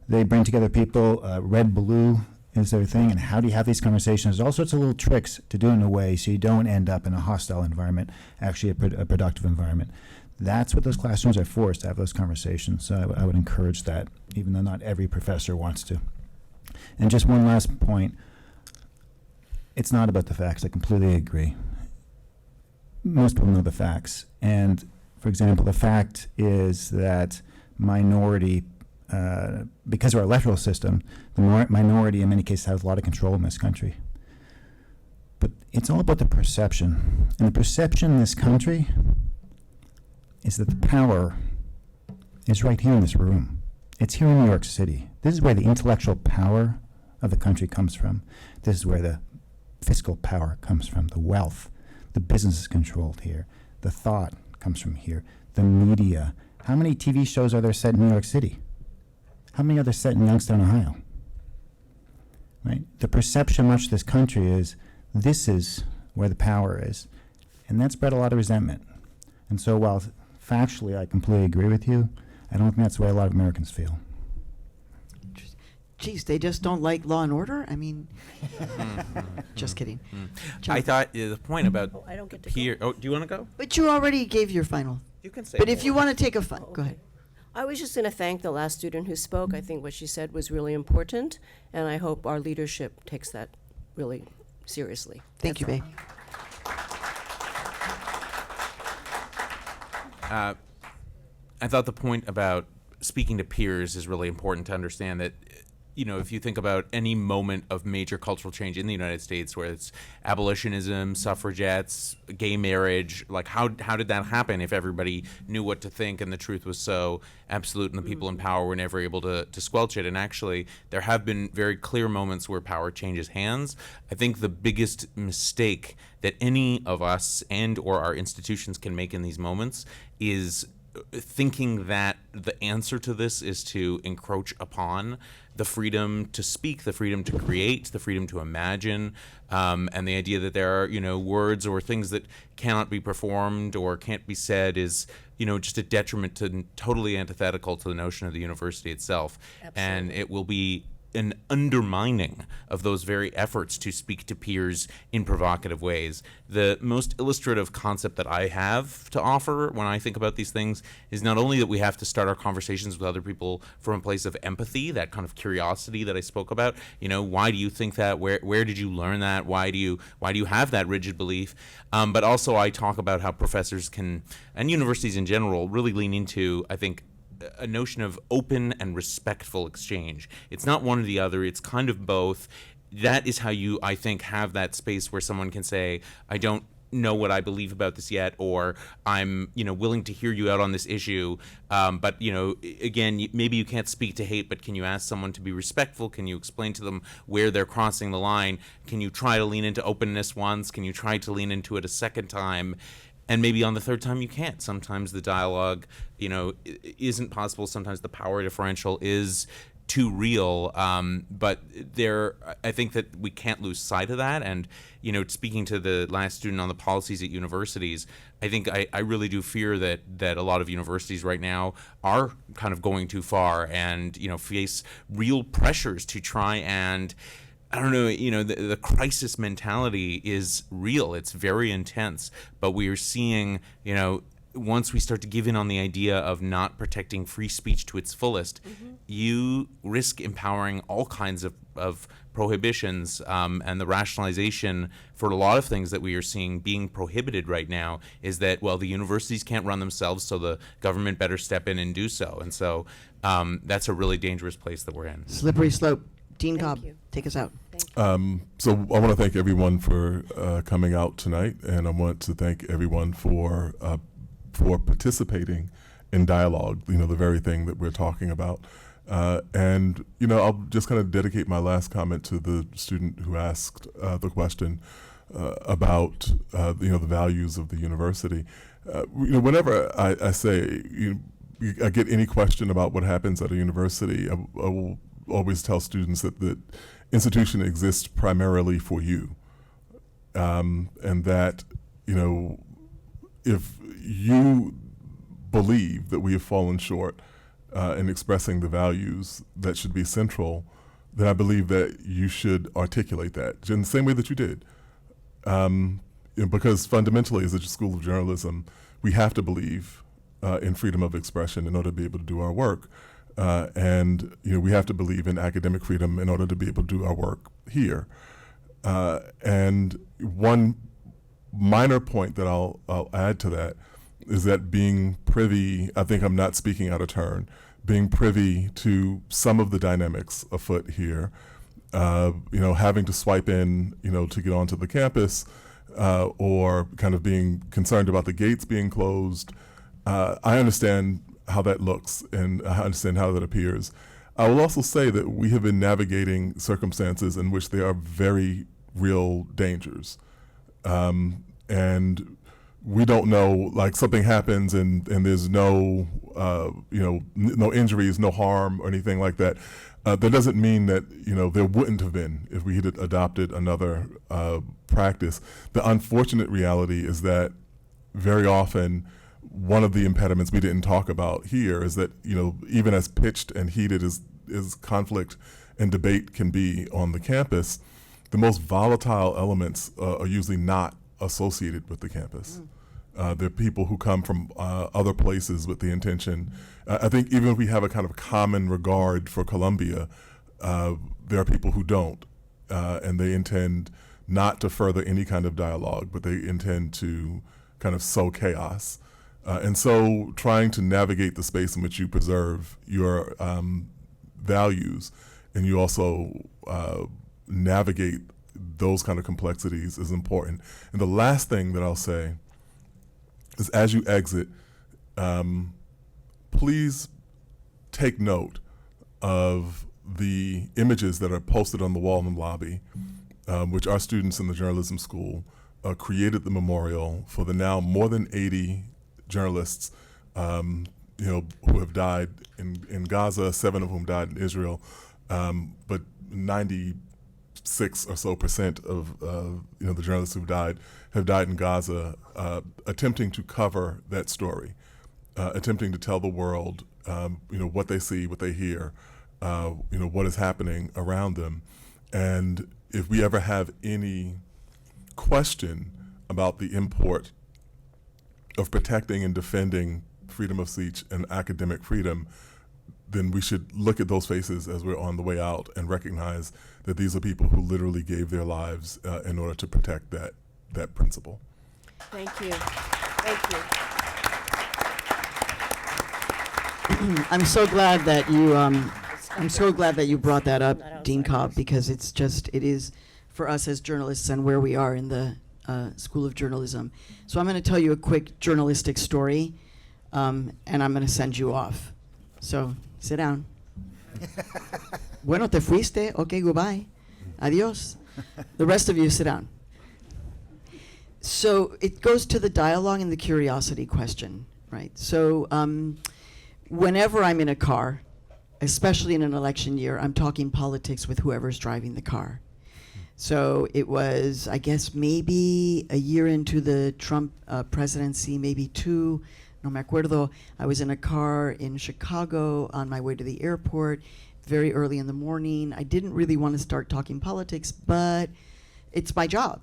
They bring together people, red, blue is their thing, and how do you have these conversations? There's all sorts of little tricks to do in a way so you don't end up in a hostile environment, actually a productive environment. That's what those classrooms are for, is to have those conversations. So I would encourage that, even though not every professor wants to. And just one last point. It's not about the facts. I completely agree. Most people know the facts. And, for example, the fact is that minority, because of our electoral system, the minority in many cases has a lot of control in this country. But it's all about the perception. And the perception in this country is that the power is right here in this room. It's here in New York City. This is where the intellectual power of the country comes from. This is where the fiscal power comes from, the wealth. The business is controlled here. The thought comes from here. The media. How many TV shows are there set in New York City? How many are there set in Youngstown, Ohio? Right? The perception much of this country is this is where the power is. And that's bred a lot of resentment. And so while factually I completely agree with you, I don't think that's the way a lot of Americans feel. Geez, they just don't like Law and Order? I mean, just kidding. I thought the point about I don't get to peer. Oh, do you want to go? But you already gave your final. You can say. But if more. you want to take a Oh, go ahead. I was just going to thank the last student who spoke. I think what she said was really important, and I hope our leadership takes that really seriously. Thank you, That's babe. I thought the point about speaking to peers is really important to understand that, you know, if you think about any moment of major cultural change in the United States, where it's abolitionism, suffragettes, gay marriage, like how did that happen if everybody knew what to think and the truth was so absolute and the people in power were never able to squelch it? And actually, there have been very clear moments where power changes hands. I think the biggest mistake that any of us and or our institutions can make in these moments is thinking that the answer to this is to encroach upon the freedom to speak, the freedom to create, the freedom to imagine, and the idea that there are, you know, words or things that cannot be performed or can't be said is, you know, just a detriment to, totally antithetical to the notion of the university itself. Absolutely. And it will be an undermining of those very efforts to speak to peers in provocative ways. The most illustrative concept that I have to offer when I think about these things is not only that we have to start our conversations with other people from a place of empathy, that kind of curiosity that I spoke about. You know, why do you think that? Where did you learn that? Why do you have that rigid belief? But also I talk about how professors can, and universities in general, really lean into, I think, a notion of open and respectful exchange. It's not one or the other, it's kind of both. That is how you, I think, have that space where someone can say, I don't know what I believe about this yet, or I'm, you know, willing to hear you out on this issue, but, you know, again, maybe you can't speak to hate, but can you ask someone to be respectful? Can you explain to them where they're crossing the line? Can you try to lean into openness once? Can you try to lean into it a second time? And maybe on the third time you can't. Sometimes the dialogue, you know, isn't possible. Sometimes the power differential is too real. But I think that we can't lose sight of that. And, you know, speaking to the last student on the policies at universities, I think I really do fear that a lot of universities right now are kind of going too far and, you know, face real pressures to try and, I don't know, you know, the crisis mentality is real. It's very intense. But we are seeing, you know, once we start to give in on the idea of not protecting free speech to its fullest, you risk empowering all kinds of prohibitions, and the rationalization for a lot of things that we are seeing being prohibited right now is that, well, the universities can't run themselves, so the government better step in and do so. And so that's a really dangerous place that we're in. Slippery slope. Dean Thank Cobb, you. take us out. So I want to thank everyone for coming out tonight, and I want to thank everyone for participating in dialogue, you know, the very thing that we're talking about. And, you know, I'll just kind of dedicate my last comment to the student who asked the question about, you know, the values of the university. You know, whenever I say, I get any question about what happens at a university, I will always tell students that the institution exists primarily for you, and that, you know, if you believe that we have fallen short in expressing the values that should be central, then I believe that you should articulate that in the same way that you did, you know, because fundamentally as a school of journalism, we have to believe in freedom of expression in order to be able to do our work. And, you know, we have to believe in academic freedom in order to be able to do our work here. And one minor point that I'll add to that is that being privy, I think I'm not speaking out of turn, being privy to some of the dynamics afoot here, you know, having to swipe in, you know, to get onto the campus, or kind of being concerned about the gates being closed. I understand how that looks and I understand how that appears. I will also say that we have been navigating circumstances in which there are very real dangers. And we don't know, like something happens and there's no, no injuries, no harm or anything like that. That doesn't mean that, there wouldn't have been if we had adopted another practice. The unfortunate reality is that very often one of the impediments we didn't talk about here is that, even as pitched and heated as conflict and debate can be on the campus, the most volatile elements are usually not associated with the campus. They're people who come from other places with the intention. I think even if we have a kind of common regard for Columbia, there are people who don't, and they intend not to further any kind of dialogue, but they intend to kind of sow chaos. And so trying to navigate the space in which you preserve your values and you also navigate those kind of complexities is important. And the last thing that I'll say is as you exit, please take note of the images that are posted on the wall in the lobby, which our students in the journalism school created the memorial for the now more than 80 journalists who have died in Gaza, 7 of whom died in Israel, but 96 or so % of the journalists who've died have died in Gaza, attempting to cover that story, attempting to tell the world, what they see, what they hear, what is happening around them. And if we ever have any question about the import of protecting and defending freedom of speech and academic freedom, then we should look at those faces as we're on the way out and recognize that these are people who literally gave their lives in order to protect that principle. Thank you. Thank you. I'm so glad that you brought that up, Dean Cobb, because it is for us as journalists and where we are in the School of Journalism. So I'm going to tell you a quick journalistic story, and I'm going to send you off. So sit down. Bueno, te fuiste. Okay, goodbye. Adios. The rest of you sit down. So it goes to the dialogue and the curiosity question, right? So whenever I'm in a car, especially in an election year, I'm talking politics with whoever's driving the car. So it was, I guess, maybe a year into the Trump presidency, maybe 2, no me acuerdo. I was in a car in Chicago on my way to the airport, very early in the morning. I didn't really want to start talking politics, but it's my job.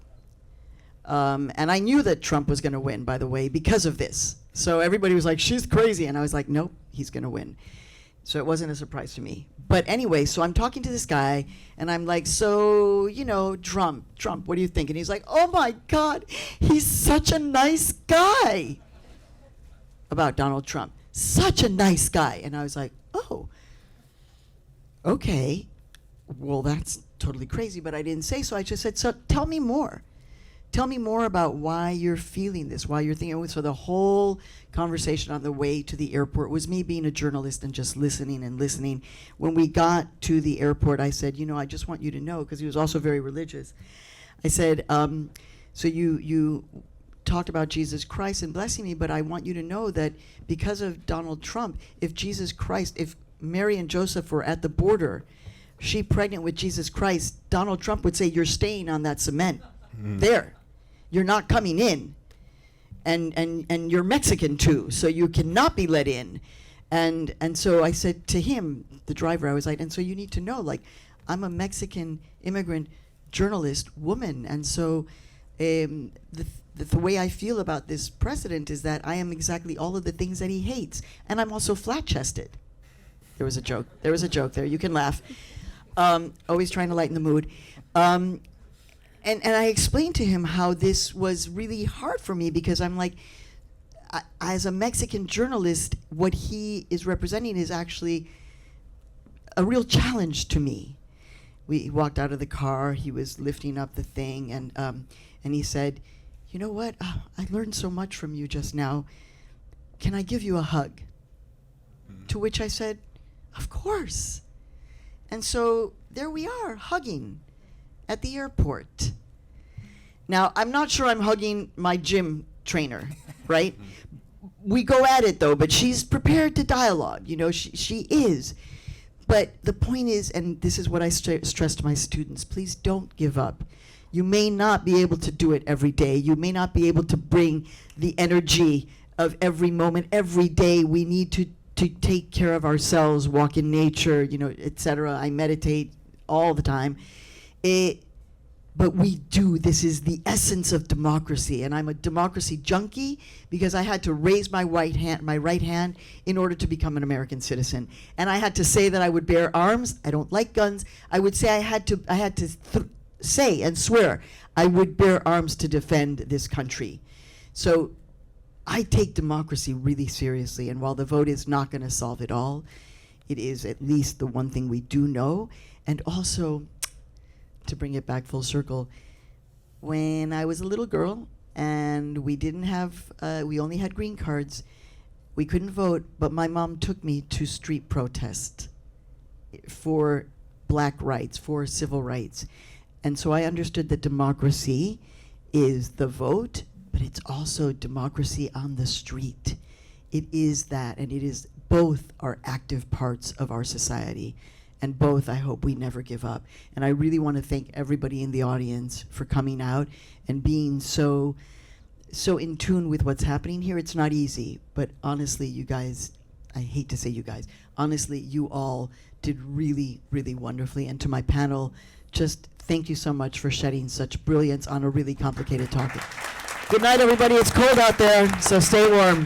And I knew that Trump was going to win, by the way, because of this. So everybody was like, she's crazy. And I was like, nope, he's going to win. So it wasn't a surprise to me. But anyway, so I'm talking to this guy, and I'm like, so, Trump, what do you think? And he's like, oh, my God, he's such a nice guy. About Donald Trump. Such a nice guy. And I was like, oh, okay. Well, that's totally crazy, but I didn't say so. I just said, so tell me more. Tell me more about why you're feeling this, why you're thinking. So the whole conversation on the way to the airport was me being a journalist and just listening and listening. When we got to the airport, I said, I just want you to know, because he was also very religious. I said, so you talked about Jesus Christ and blessing me, but I want you to know that because of Donald Trump, if Mary and Joseph were at the border, she pregnant with Jesus Christ, Donald Trump would say, you're staying on that cement. There. You're not coming in. And you're Mexican too, so you cannot be let in. And so I said to him, the driver, I was like, and so you need to know, like, I'm a Mexican immigrant journalist woman, and so the way I feel about this president is that I am exactly all of the things that he hates, and I'm also flat-chested. There was a joke there. You can laugh. Always trying to lighten the mood. And I explained to him how this was really hard for me, because I'm like, as a Mexican journalist, what he is representing is actually a real challenge to me. We walked out of the car, he was lifting up the thing, and he said, you know what, I learned so much from you just now. Can I give you a hug? To which I said, of course. And so there we are, hugging at the airport. Now, I'm not sure I'm hugging my gym trainer, right? We go at it, though, but she's prepared to dialogue. You know, she is. But the point is, and this is what I stress to my students, please don't give up. You may not be able to do it every day. You may not be able to bring the energy of every moment. Every day we need to take care of ourselves, walk in nature, you know, etc. I meditate all the time. But we do. This is the essence of democracy, and I'm a democracy junkie because I had to raise my right hand in order to become an American citizen, and I had to say that I would bear arms. I don't like guns. I would say I had to say and swear I would bear arms to defend this country. So I take democracy really seriously, and while the vote is not going to solve it all, it is at least the one thing we do know, and also, to bring it back full circle, when I was a little girl and we didn't have, we only had green cards, we couldn't vote, but my mom took me to street protest for black rights, for civil rights. And so I understood that democracy is the vote, but it's also democracy on the street. It is that, and it is both are active parts of our society. And both, I hope we never give up. And I really want to thank everybody in the audience for coming out and being so in tune with what's happening here. It's not easy, but honestly, you guys, I hate to say you guys, honestly, you all did really, really wonderfully. And to my panel, just thank you so much for shedding such brilliance on a really complicated topic. Good night, everybody. It's cold out there, so stay warm.